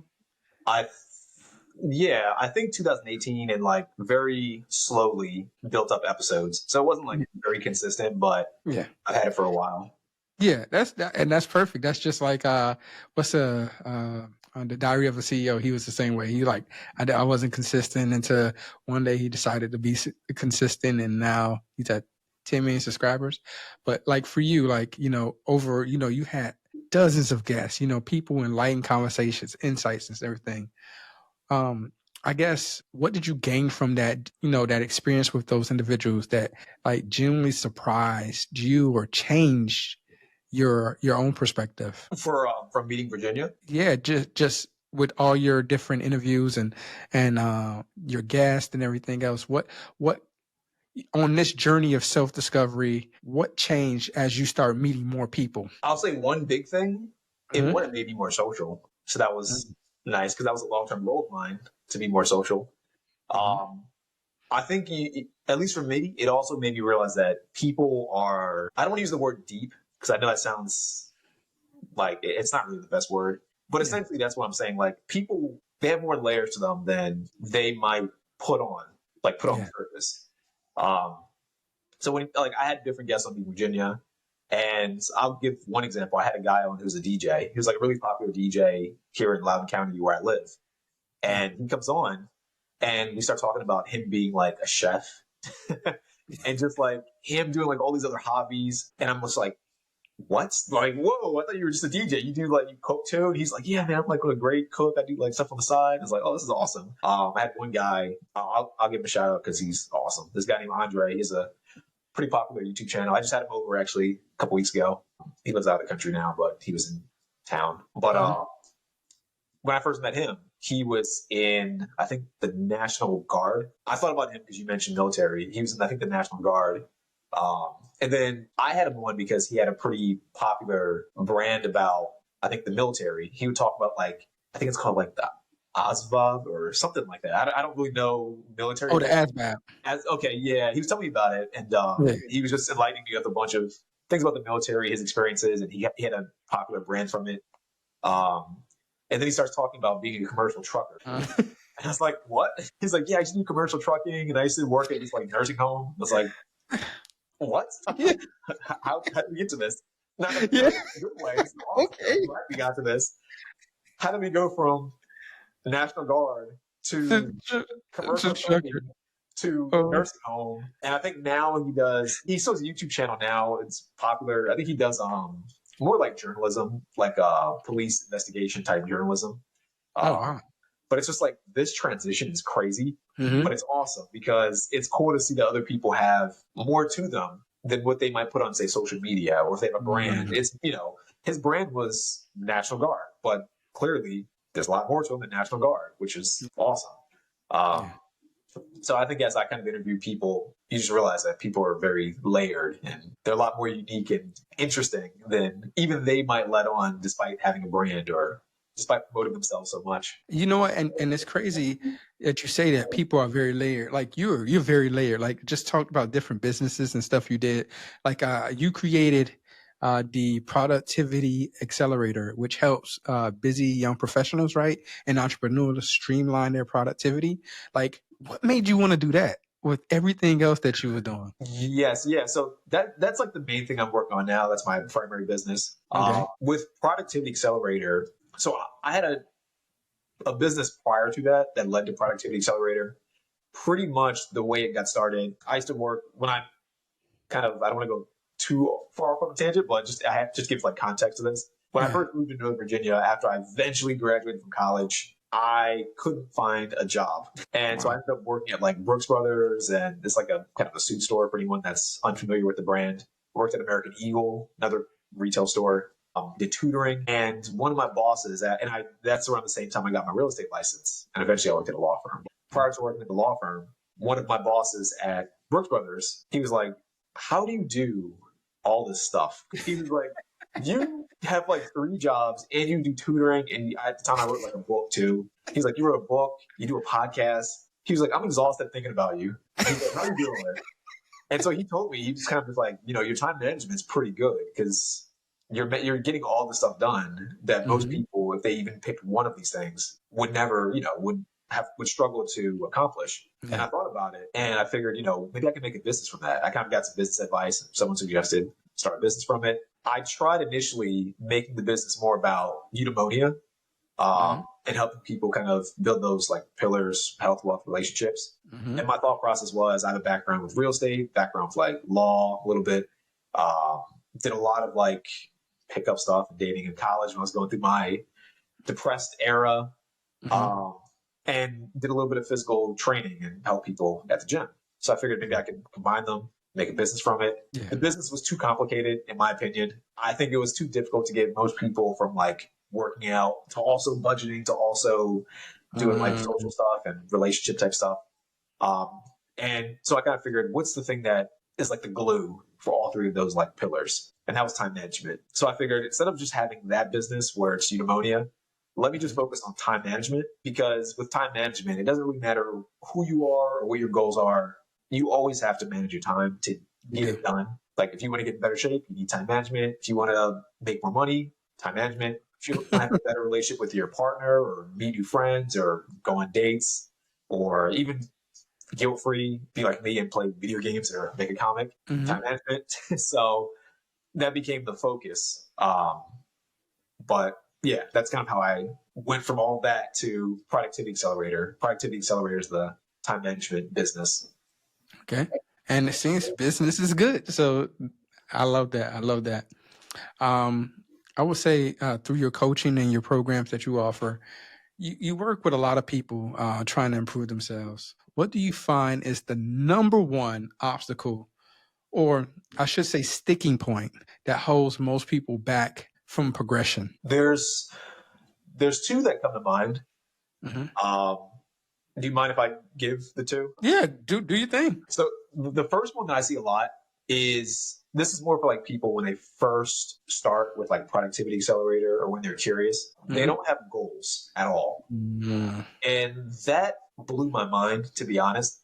I think 2018, and like very slowly built up episodes. So it wasn't like very consistent, but Yeah. I've had it for a while. Yeah, and that's perfect. That's just like what's on the Diary of a CEO. He was the same way. He like I wasn't consistent until one day he decided to be consistent, and now he's at 10 million subscribers. But like for you, like, you know, over, you know, you had dozens of guests, you know, people, enlightened conversations, insights, and everything. I guess, what did you gain from that, you know, that experience with those individuals that like genuinely surprised you or changed your own perspective? From Meeting Virginia. Yeah, just with all your different interviews and your guests and everything else. What on this journey of self-discovery, what changed as you start meeting more people? I'll say one big thing, it Mhm. made me more social. So that was nice because that was a long-term goal of mine, to be more social. Mhm. I think at least for me, it also made me realize that people are, I don't want to use the word deep because I know that sounds like it's not really the best word, but Yeah. essentially that's what I'm saying. Like people, they have more layers to them than they might put on Yeah. the surface. Um, so when like I had different guests on the Virginia, and I'll give one example. I had a guy on who's a DJ. He was like a really popular DJ here in Loudoun County where I live. And he comes on and we start talking about him being like a chef and just like him doing like all these other hobbies. And I'm just like, what? Like, whoa, I thought you were just a DJ. You do like, you cook too? And he's like, yeah, man, I'm like a great cook. I do like stuff on the side. I was like, oh, this is awesome. I had one guy, I'll give him a shout out because he's awesome. This guy named Andre, he's a pretty popular YouTube channel. I just had him over actually a couple weeks ago. He lives out of the country now, but he was in town. But when I first met him, he was in, I think, the National Guard. I thought about him because you mentioned military. He was in, I think, the National Guard. And then I had him on because he had a pretty popular brand about, I think, the military. He would talk about like, I think it's called like the ASVAB or something like that. I don't really know military. Oh, the ASVAB. Okay, yeah. He was telling me about it, and Yeah. he was just enlightening me with a bunch of things about the military, his experiences, and he had a popular brand from it. And then he starts talking about being a commercial trucker. And I was like, what? He's like, yeah, I used to do commercial trucking, and I used to work at this like nursing home. I was like, what? Yeah. How did we get to this? Not in a Yeah. good way. It's awesome. Okay. I'm glad we got to this. How did we go from the National Guard to commercial trucking to nursing home? And I think now he still has a YouTube channel now. It's popular. I think he does more like journalism, like police investigation type journalism. Oh, wow. But it's just like this transition is crazy, Mhm. but it's awesome because it's cool to see that other people have more to them than what they might put on, say, social media, or if they have a brand. It's, you know, his brand was National Guard, but clearly there's a lot more to him than National Guard, which is awesome. So I think as I kind of interview people, you just realize that people are very layered and they're a lot more unique and interesting than even they might let on, despite having a brand or despite promoting themselves so much. You know what? And it's crazy that you say that people are very layered. Like you're very layered. Like just talked about different businesses and stuff you did. Like you created the Productivity Accelerator, which helps busy young professionals, right, and entrepreneurs streamline their productivity. Like, what made you want to do that with everything else that you were doing? Yes, yeah. So that's like the main thing I'm working on now. That's my primary business. Okay. With Productivity Accelerator, so I had a business prior to that led to Productivity Accelerator. Pretty much the way it got started, I used to work when I don't want to go too far off on a tangent, but I have to just give like context to this. When I first moved to Northern Virginia, after I eventually graduated from college, I couldn't find a job. And so I ended up working at like Brooks Brothers, and it's like a kind of a suit store for anyone that's unfamiliar with the brand. Worked at American Eagle, another retail store. Did tutoring, and one of my bosses that's around the same time I got my real estate license, and eventually I worked at a law firm. Prior to working at the law firm, one of my bosses at Brooks Brothers, he was like, "How do you do all this stuff?" He was like, "You have like 3 jobs and you do tutoring." And at the time I wrote like a book too. He's like, "You wrote a book, you do a podcast." He was like, "I'm exhausted thinking about you." He's like, "How are you doing it?" And so he told me, he just kind of was like, your time management is pretty good because you're getting all the stuff done that most people, if they even picked one of these things, would never, would struggle to accomplish. Yeah. And I thought about it, and I figured, maybe I can make a business from that. I kind of got some business advice. Someone suggested start a business from it. I tried initially making the business more about eudaimonia, and helping people kind of build those like pillars, health, wealth, relationships. And my thought process was, I have a background with real estate, background with like law a little bit, did a lot of like pickup stuff and dating in college when I was going through my depressed era, and did a little bit of physical training and help people at the gym. So I figured maybe I could combine them, make a business from it. Yeah. The business was too complicated, in my opinion. I think it was too difficult to get most people from like working out to also budgeting to also doing like social stuff and relationship type stuff. And so I kind of figured, what's the thing that is like the glue for all 3 of those like pillars? And that was time management. So I figured instead of just having that business where it's eudaimonia, let me just focus on time management, because with time management, it doesn't really matter who you are or what your goals are. You always have to manage your time to get it done. Like if you want to get in better shape, you need time management. If you want to make more money, time management. If you want to have a better relationship with your partner or meet new friends or go on dates or even guilt-free, be like me and play video games or make a comic, time management. So that became the focus. But yeah, that's kind of how I went from all that to Productivity Accelerator. Productivity Accelerator is the time management business. Okay. And it seems business is good. So I love that. I love that. I would say through your coaching and your programs that you offer, you work with a lot of people trying to improve themselves. What do you find is the number one obstacle, or I should say sticking point, that holds most people back from progression? There's 2 that come to mind. Do you mind if I give the 2? Yeah, do your thing. So the first one that I see a lot is, this is more for like people when they first start with like Productivity Accelerator or when they're curious. They don't have goals at all. And that blew my mind, to be honest,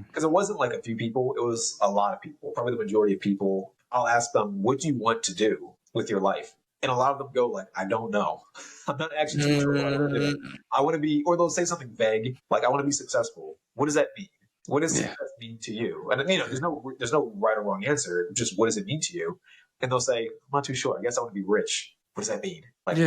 because it wasn't like a few people. It was a lot of people, probably the majority of people. I'll ask them, what do you want to do with your life? And a lot of them go like, I don't know. I'm not actually too sure what I want to do. I want to be, or they'll say something vague, like I want to be successful. What does that mean? What does success mean to you? And there's no right or wrong answer. Just what does it mean to you? And they'll say, I'm not too sure. I guess I want to be rich. What does that mean? Like,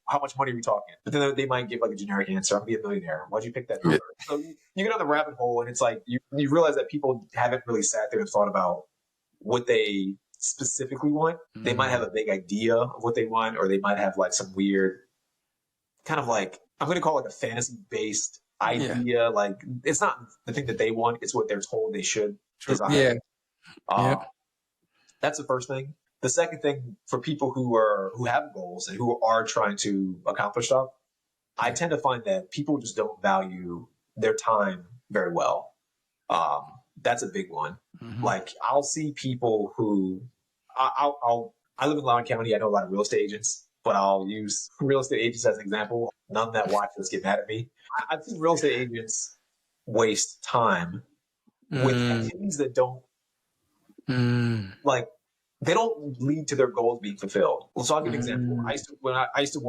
how much money are we talking? But then they might give like a generic answer. I'm gonna be a millionaire. Why'd you pick that number? So you get on the rabbit hole, and it's like you realize that people haven't really sat there and thought about what they specifically want. They might have a vague idea of what they want, or they might have like some weird kind of like, I'm going to call it like a fantasy based idea. Like it's not the thing that they want. It's what they're told they should desire. That's the first thing. The second thing, for people who have goals and who are trying to accomplish stuff, I tend to find that people just don't value their time very well. That's a big one. Like I'll see people who I live in Loudoun County. I know a lot of real estate agents, but I'll use real estate agents as an example. None that watch this get mad at me. I've seen real estate agents waste time with activities that don't like, they don't lead to their goals being fulfilled. Well, so I'll give an example. I still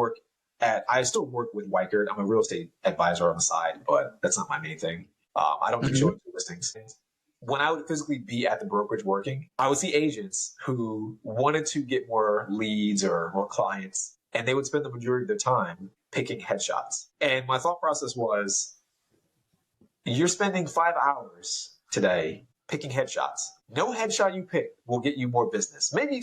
work with Weichert. I'm a real estate advisor on the side, but that's not my main thing. I don't do showing listings. When I would physically be at the brokerage working, I would see agents who wanted to get more leads or more clients, and they would spend the majority of their time picking headshots. And my thought process was, you're spending 5 hours today picking headshots. No headshot you pick will get you more business. Maybe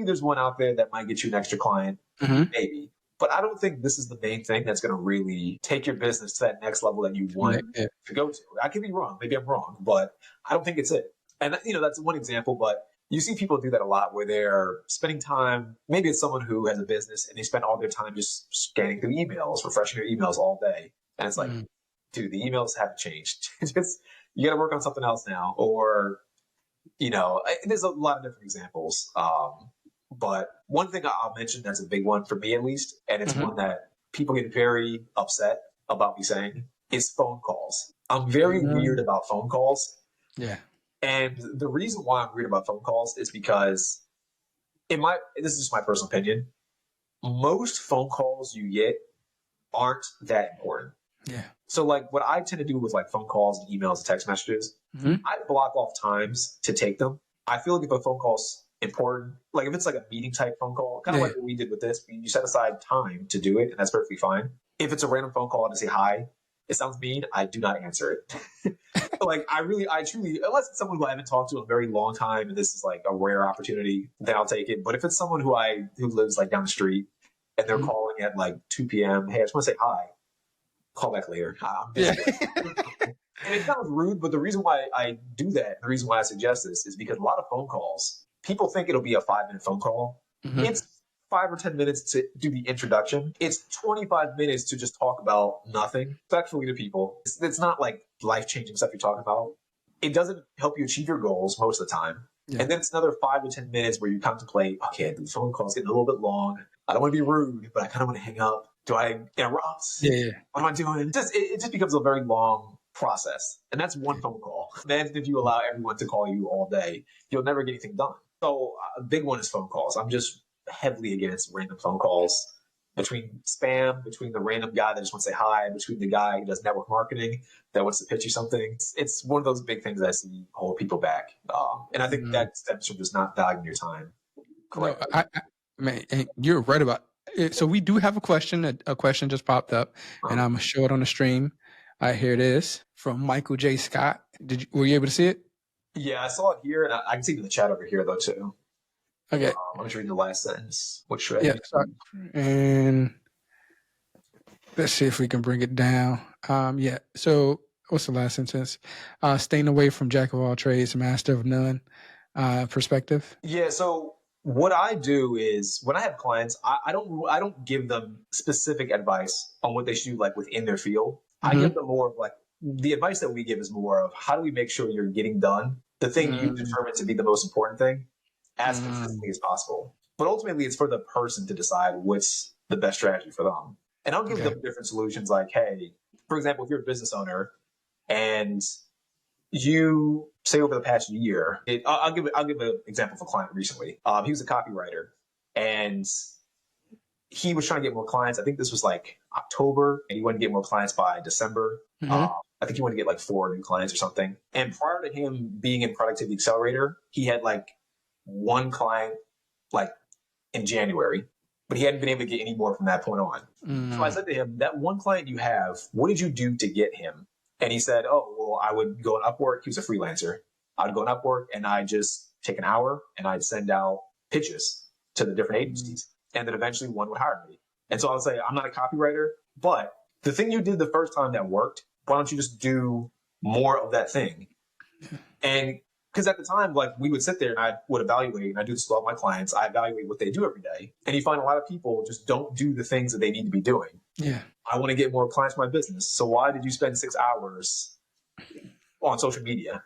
there's one out there that might get you an extra client, maybe. But I don't think this is the main thing that's going to really take your business to that next level that you want to go to. I could be wrong. Maybe I'm wrong, but I don't think it's it. And, that's one example, but you see people do that a lot where they're spending time. Maybe it's someone who has a business and they spend all their time just scanning through emails, refreshing their emails all day. And it's like, dude, the emails haven't changed. You got to work on something else now. Or, there's a lot of different examples. But one thing I'll mention that's a big one for me, at least, and it's one that people get very upset about me saying, is phone calls. I'm very weird about phone calls. Yeah. And the reason why I'm weird about phone calls is because this is just my personal opinion, most phone calls you get aren't that important. Yeah. So like what I tend to do with like phone calls and emails and text messages, I block off times to take them. I feel like if a phone call's important, like if it's like a meeting type phone call, kind of like what we did with this, you set aside time to do it and that's perfectly fine. If it's a random phone call to say hi, it sounds mean, I do not answer it. Like I truly, unless it's someone who I haven't talked to in a very long time and this is like a rare opportunity, then I'll take it. But if it's someone who lives like down the street and they're calling at like 2 p.m., hey, I just want to say hi, call back later. I'm busy. And it sounds rude, but the reason why I do that, the reason why I suggest this is because a lot of phone calls, people think it'll be a 5-minute phone call. It's 5 or 10 minutes to do the introduction. It's 25 minutes to just talk about nothing, respectfully to people. It's not like life-changing stuff you're talking about. It doesn't help you achieve your goals most of the time. Yeah. And then it's another 5 to 10 minutes where you contemplate, okay, the phone call's getting a little bit long. I don't want to be rude, but I kind of want to hang up. Do I interrupt? Yeah. What am I doing? It just becomes a very long process. And that's one phone call. Imagine if you allow everyone to call you all day, you'll never get anything done. So a big one is phone calls. I'm just heavily against random phone calls, between spam, between the random guy that just wants to say hi, between the guy who does network marketing that wants to pitch you something. It's one of those big things that I see hold people back. And I think that stems from just not valuing your time. Correct. No, man, you're right about it. So we do have a question. A question just popped up, and I'm going to show it on the stream. Here it is from Michael J. Scott. Were you able to see it? Yeah, I saw it here, and I can see it in the chat over here, though, too. Okay. I'm just reading the last sentence. What should I do? And let's see if we can bring it down. So what's the last sentence? Staying away from jack of all trades, master of none perspective. Yeah. So what I do is when I have clients, I don't give them specific advice on what they should do like within their field. I give them more of like the advice that we give is more of how do we make sure you're getting done the thing you determine to be the most important thing as consistently as possible. But ultimately, it's for the person to decide what's the best strategy for them. And I'll give them different solutions like, hey, for example, if you're a business owner and you say over the past year, I'll give an example of a client recently. He was a copywriter and he was trying to get more clients. I think this was like October and he wanted to get more clients by December. I think he wanted to get like 4 new clients or something. And prior to him being in Productivity Accelerator, he had like 1 client like in January, but he hadn't been able to get any more from that point on. So I said to him, that 1 client you have, what did you do to get him? And he said, oh, well, I would go on Upwork. He was a freelancer. I would go on Upwork and I'd just take an hour and I'd send out pitches to the different agencies. And then eventually one would hire me. And so I would say, I'm not a copywriter, but the thing you did the first time that worked, why don't you just do more of that thing? And because at the time, like we would sit there and I would evaluate, and I do this with all my clients. I evaluate what they do every day. And you find a lot of people just don't do the things that they need to be doing. Yeah. I want to get more clients for my business. So why did you spend 6 hours on social media?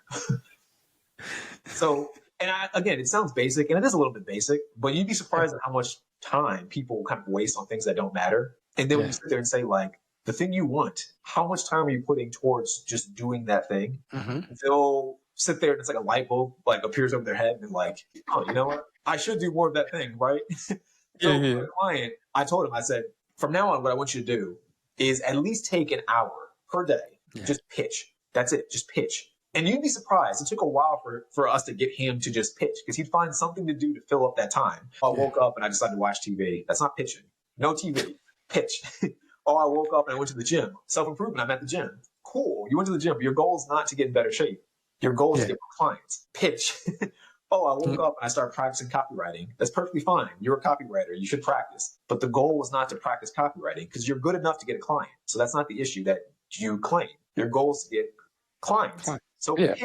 So, and again, it sounds basic and it is a little bit basic, but you'd be surprised at how much time people kind of waste on things that don't matter. And then when you sit there and say like, the thing you want, how much time are you putting towards just doing that thing? They'll sit there and it's like a light bulb like appears over their head and like, oh, you know what? I should do more of that thing, right? So for the client, I told him, I said, from now on, what I want you to do is at least take an hour per day. Just pitch. That's it. Just pitch. And you'd be surprised. It took a while for us to get him to just pitch because he'd find something to do to fill up that time. I woke up and I decided to watch TV. That's not pitching. No TV. Pitch. Oh, I woke up and I went to the gym. Self-improvement, I'm at the gym. Cool. You went to the gym, but your goal is not to get in better shape. Your goal is to get more clients. Pitch. oh, I woke up and I started practicing copywriting. That's perfectly fine. You're a copywriter. You should practice. But the goal was not to practice copywriting because you're good enough to get a client. So that's not the issue that you claim. Your goal is to get clients. So pitch.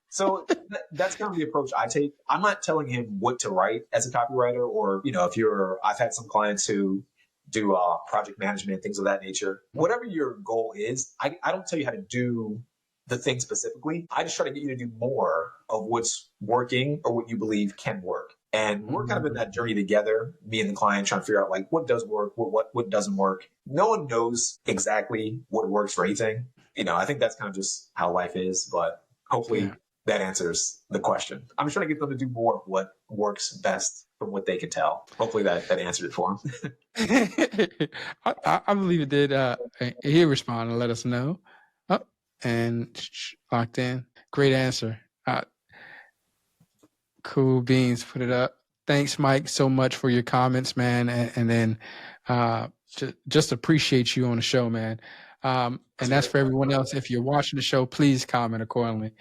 So that's kind of the approach I take. I'm not telling him what to write as a copywriter, or, I've had some clients who do project management, things of that nature. Whatever your goal is, I don't tell you how to do the thing specifically. I just try to get you to do more of what's working or what you believe can work. And we're kind of in that journey together, me and the client, trying to figure out like what does work, what doesn't work. No one knows exactly what works for anything. I think that's kind of just how life is, but hopefully that answers the question. I'm just trying to get them to do more of what works best from what they can tell. Hopefully that answered it for them. I believe it did. He responded and let us know. Oh, and locked in. Great answer. Cool beans. Put it up. Thanks, Mike, so much for your comments, man. And then just appreciate you on the show, man. And that's for everyone else. If you're watching the show, please comment accordingly.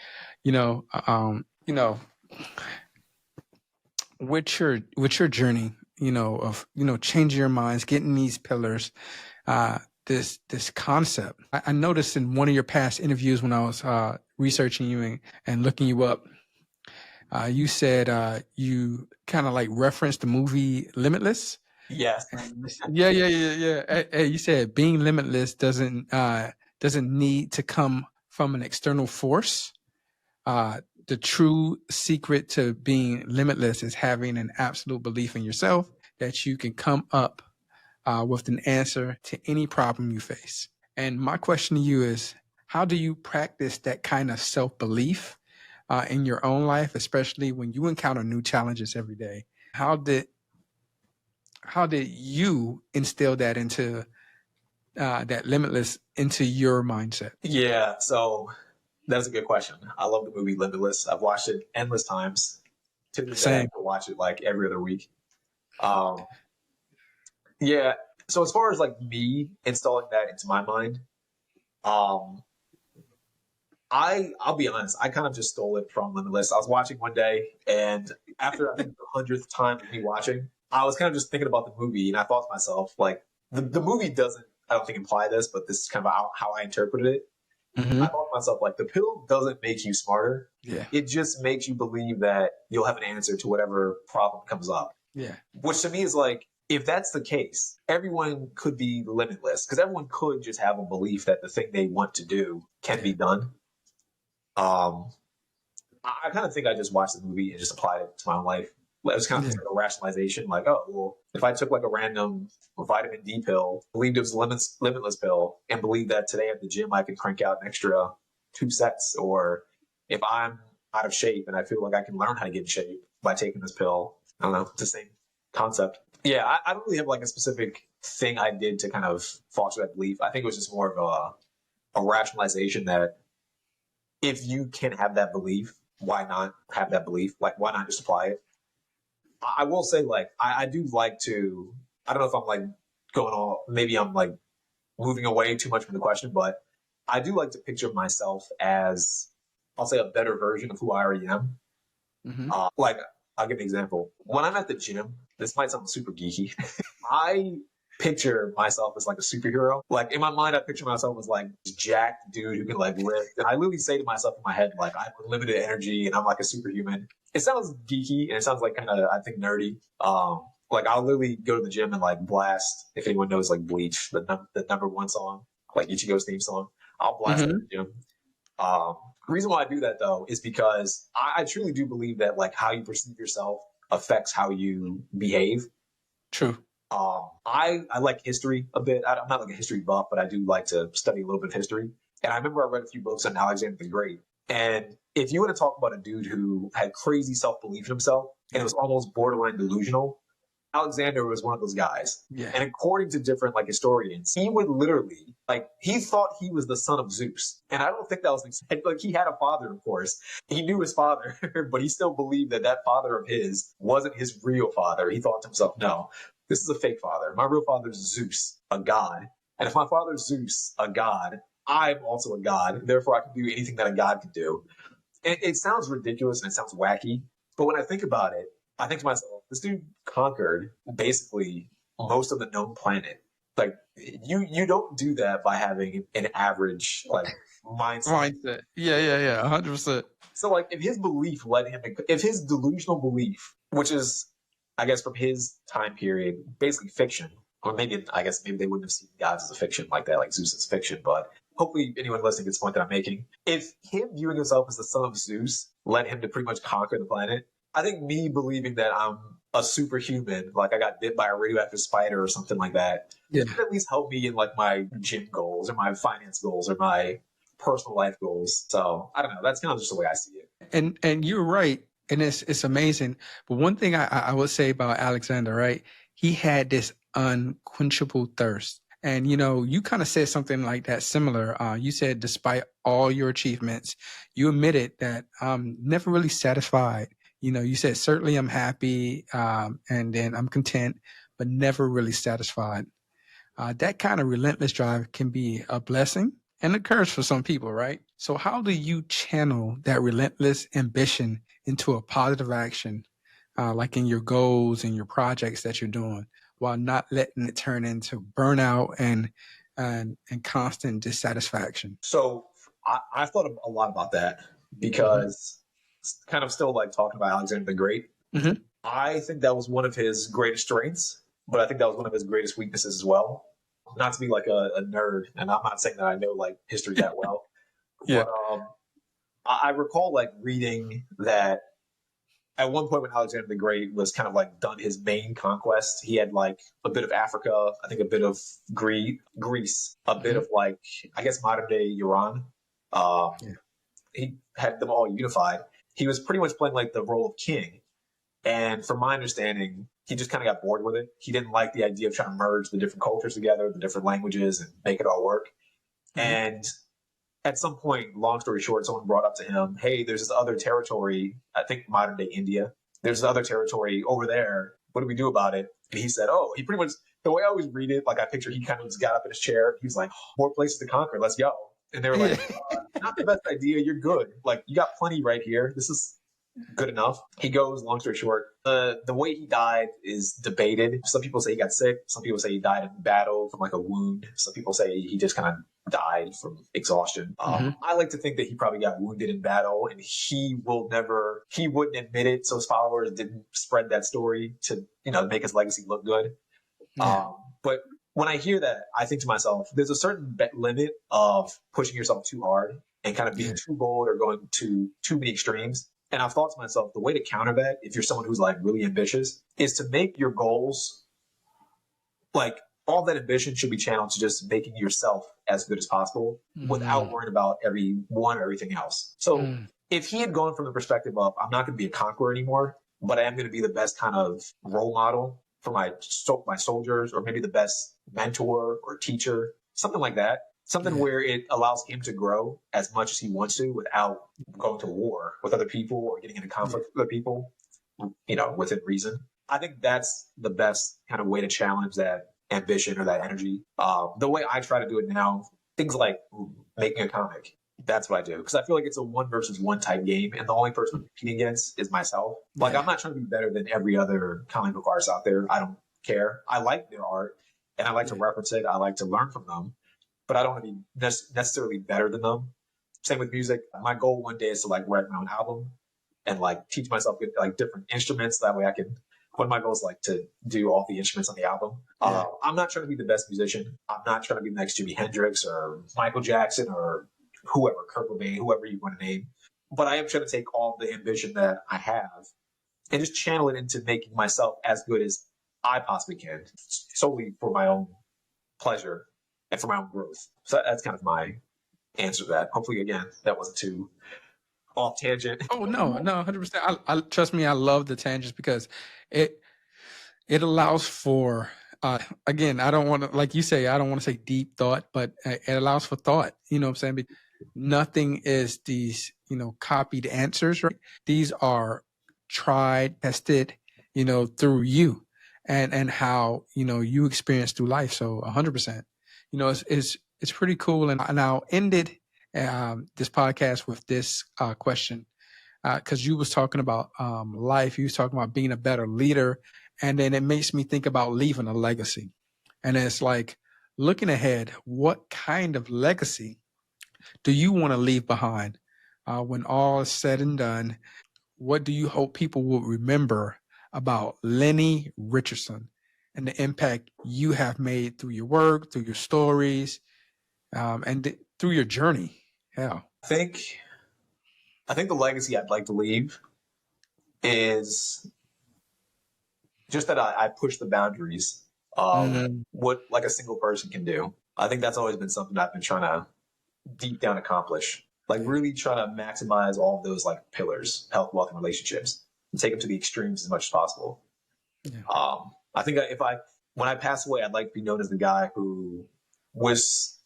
With your journey, of changing your minds, getting these pillars, this concept. I noticed in one of your past interviews when I was researching you and looking you up, you said you kind of like referenced the movie Limitless. Yes. Yeah. Hey, you said being limitless doesn't need to come from an external force. The true secret to being limitless is having an absolute belief in yourself that you can come up with an answer to any problem you face. And my question to you is, how do you practice that kind of self-belief in your own life, especially when you encounter new challenges every day? How did you instill that into that limitless into your mindset? Yeah, so that's a good question. I love the movie Limitless. I've watched it endless times. To this day, I have to watch it like every other week. Yeah. So as far as like me installing that into my mind, I'll be honest, I kind of just stole it from Limitless. I was watching one day, and after I think the 100th time of me watching, I was kind of just thinking about the movie, and I thought to myself, like, the movie doesn't, I don't think, imply this, but this is kind of how I interpreted it. I thought to myself, like, the pill doesn't make you smarter. Yeah. It just makes you believe that you'll have an answer to whatever problem comes up. Yeah. Which to me is like, if that's the case, everyone could be limitless because everyone could just have a belief that the thing they want to do can be done. I kind of think I just watched the movie and just applied it to my own life. It was kind of like a rationalization, like, oh, well, if I took like a random vitamin D pill, believed it was a limitless pill, and believed that today at the gym I could crank out an extra 2 sets, or if I'm out of shape and I feel like I can learn how to get in shape by taking this pill, I don't know, it's the same concept. Yeah, I don't really have like a specific thing I did to kind of foster that belief. I think it was just more of a rationalization that if you can have that belief, why not have that belief? Like, why not just apply it? I will say, like, I do like to, I don't know if I'm like going all, maybe I'm like moving away too much from the question, but I do like to picture myself as, I'll say, a better version of who I already am. Like, I'll give an example. When I'm at the gym, this might sound super geeky. I picture myself as like a superhero. Like in my mind, I picture myself as like this jacked dude who can like lift. And I literally say to myself in my head, like, I have unlimited energy and I'm like a superhuman. It sounds geeky and it sounds like kind of, I think, nerdy. Like I'll literally go to the gym and like blast, if anyone knows like Bleach, the #1 song, like Ichigo's theme song, I'll blast it at the gym. The reason why I do that though is because I truly do believe that like how you perceive yourself affects how you behave. True. I like history a bit. I'm not like a history buff, but I do like to study a little bit of history. And I remember I read a few books on Alexander the Great. And if you want to talk about a dude who had crazy self-belief in himself and it was almost borderline delusional, Alexander was one of those guys. Yeah. And according to different like historians, he would literally, like, he thought he was the son of Zeus. And I don't think that was, like, he had a father, of course. He knew his father, but he still believed that that father of his wasn't his real father. He thought to himself, no, this is a fake father. My real father is Zeus, a god. And if my father's Zeus, a god, I'm also a god. Therefore, I can do anything that a god can do. And it sounds ridiculous and it sounds wacky, But when I think about it, I think to myself, this dude conquered basically most of the known planet. Like you don't do that by having an average like mindset. Mindset. Yeah. 100%. So like if his belief led him to, if his delusional belief, which is I guess from his time period, basically fiction, or maybe I guess maybe they wouldn't have seen gods as a fiction like that, like Zeus is fiction, but hopefully anyone listening gets the point that I'm making. If him viewing himself as the son of Zeus led him to pretty much conquer the planet, I think me believing that I'm a superhuman, like I got bit by a radioactive spider or something like that, Yeah. could at least help me in like my gym goals or my finance goals or my personal life goals. So I don't know. That's kind of just the way I see it. And you're right. And it's amazing. But one thing I would say about Alexander, right? He had this unquenchable thirst. And, you kind of said something like that similar. You said, despite all your achievements, you admitted that I'm never really satisfied. You said, certainly I'm happy, and then I'm content, but never really satisfied. That kind of relentless drive can be a blessing and a curse for some people, right? So how do you channel that relentless ambition into a positive action, like in your goals and your projects that you're doing, while not letting it turn into burnout and constant dissatisfaction? So I've thought a lot about that because kind of still like talking about Alexander the Great. Mm-hmm. I think that was one of his greatest strengths, but I think that was one of his greatest weaknesses as well. Not to be like a nerd, and I'm not saying that I know like history that well, Yeah. but I recall like reading that at one point when Alexander the Great was kind of like done his main conquest, he had like a bit of Africa, I think a bit of Greece, a bit of like, I guess modern day Iran. He had them all unified. He was pretty much playing like the role of king. And from my understanding, he just kind of got bored with it. He didn't like the idea of trying to merge the different cultures together, the different languages, and make it all work. And at some point, long story short, someone brought up to him, hey, there's this other territory, I think modern day India. There's this other territory over there. What do we do about it? And he said, oh, he pretty much, the way I always read it, like I picture he kind of just got up in his chair. He's like, more places to conquer. Let's go. And they were like, not the best idea. You're good. Like, you got plenty right here. This is good enough. He goes, long story short, the way he died is debated. Some people say he got sick. Some people say he died in battle from like a wound. Some people say he just kind of died from exhaustion. I like to think that he probably got wounded in battle, and he wouldn't admit it, so his followers didn't spread that story to, make his legacy look good. But when I hear that, I think to myself, there's a certain limit of pushing yourself too hard and kind of being too bold or going to too many extremes. And I've thought to myself, the way to counter that, if you're someone who's like really ambitious, is to make your goals, like all that ambition should be channeled to just making yourself as good as possible without worrying about everyone or everything else. So if he had gone from the perspective of, I'm not going to be a conqueror anymore, but I am going to be the best kind of role model for my soldiers, or maybe the best mentor or teacher, something like that. Something where it allows him to grow as much as he wants to without going to war with other people or getting into conflict with other people, within reason. I think that's the best kind of way to challenge that ambition or that energy. The way I try to do it now, things like making a comic, that's what I do. Because I feel like it's a 1 versus 1 type game, and the only person I'm competing against is myself. Like, I'm not trying to be better than every other comic book artist out there. I don't care. I like their art, and I like to reference it. I like to learn from them. But I don't want to be necessarily better than them. Same with music. My goal one day is to like write my own album and like teach myself like different instruments. That way I can, one of my goals is like to do all the instruments on the album. I'm not trying to be the best musician. I'm not trying to be the next Jimi Hendrix or Michael Jackson or whoever, Kurt Cobain, whoever you want to name. But I am trying to take all the ambition that I have and just channel it into making myself as good as I possibly can, solely for my own pleasure and for my own growth. So that's kind of my answer to that. Hopefully, again, that wasn't too off tangent. Oh, no, 100%. I trust me, I love the tangents because it allows for, again, I don't want to, like you say, I don't want to say deep thought, but it allows for thought. You know what I'm saying? Nothing is these, copied answers, right? These are tried, tested, through you and how, you experience through life. So 100%. It's pretty cool. And I'll end it, this podcast with this question. because you was talking about life, you was talking about being a better leader, and then it makes me think about leaving a legacy. And it's like looking ahead, what kind of legacy do you want to leave behind when all is said and done? What do you hope people will remember about Lenny Richardson and the impact you have made through your work, through your stories, and through your journey? Hell. I think the legacy I'd like to leave is just that I push the boundaries of what like a single person can do. I think that's always been something I've been trying to deep down accomplish. Like really trying to maximize all of those like pillars, health, wealth, and relationships, and take them to the extremes as much as possible. Yeah. I think when I pass away, I'd like to be known as the guy who was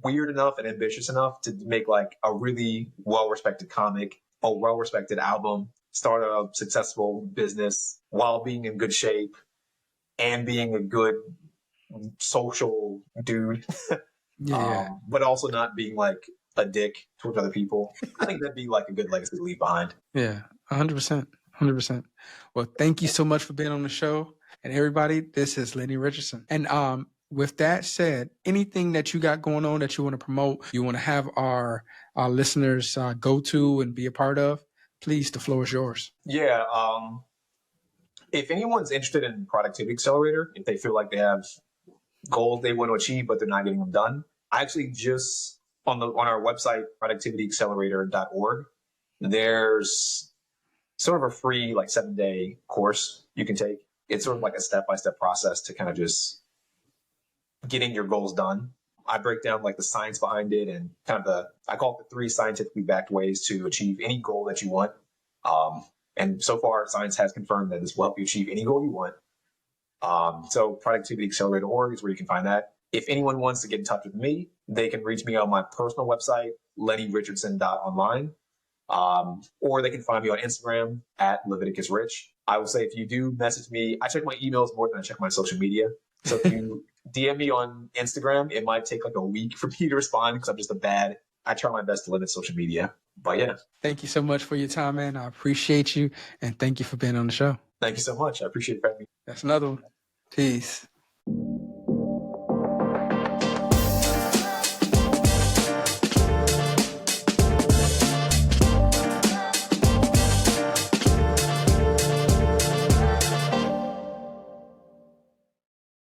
weird enough and ambitious enough to make like a really well-respected comic, a well-respected album, start a successful business while being in good shape and being a good social dude, but also not being like a dick towards other people. I think that'd be like a good legacy to leave behind. Yeah, 100%. 100%. Well, thank you so much for being on the show. And everybody, this is Lenny Richardson. And with that said, anything that you got going on that you want to promote, you want to have our listeners go to and be a part of, please, the floor is yours. Yeah. If anyone's interested in Productivity Accelerator, if they feel like they have goals they want to achieve, but they're not getting them done, I actually just on our website, productivityaccelerator.org, there's sort of a free like 7-day course you can take. It's sort of like a step-by-step process to kind of just getting your goals done. I break down like the science behind it and kind of I call it the 3 scientifically backed ways to achieve any goal that you want. And so far, science has confirmed that this will help you achieve any goal you want. So productivityaccelerator.org is where you can find that. If anyone wants to get in touch with me, they can reach me on my personal website, lennyrichandson.online. Or they can find me on Instagram at LeviticusRich. I will say if you do message me, I check my emails more than I check my social media. So if you DM me on Instagram, it might take like a week for me to respond because I'm just I try my best to limit social media. But yeah. Thank you so much for your time, man. I appreciate you. And thank you for being on the show. Thank you so much. I appreciate it. That's another one. Peace.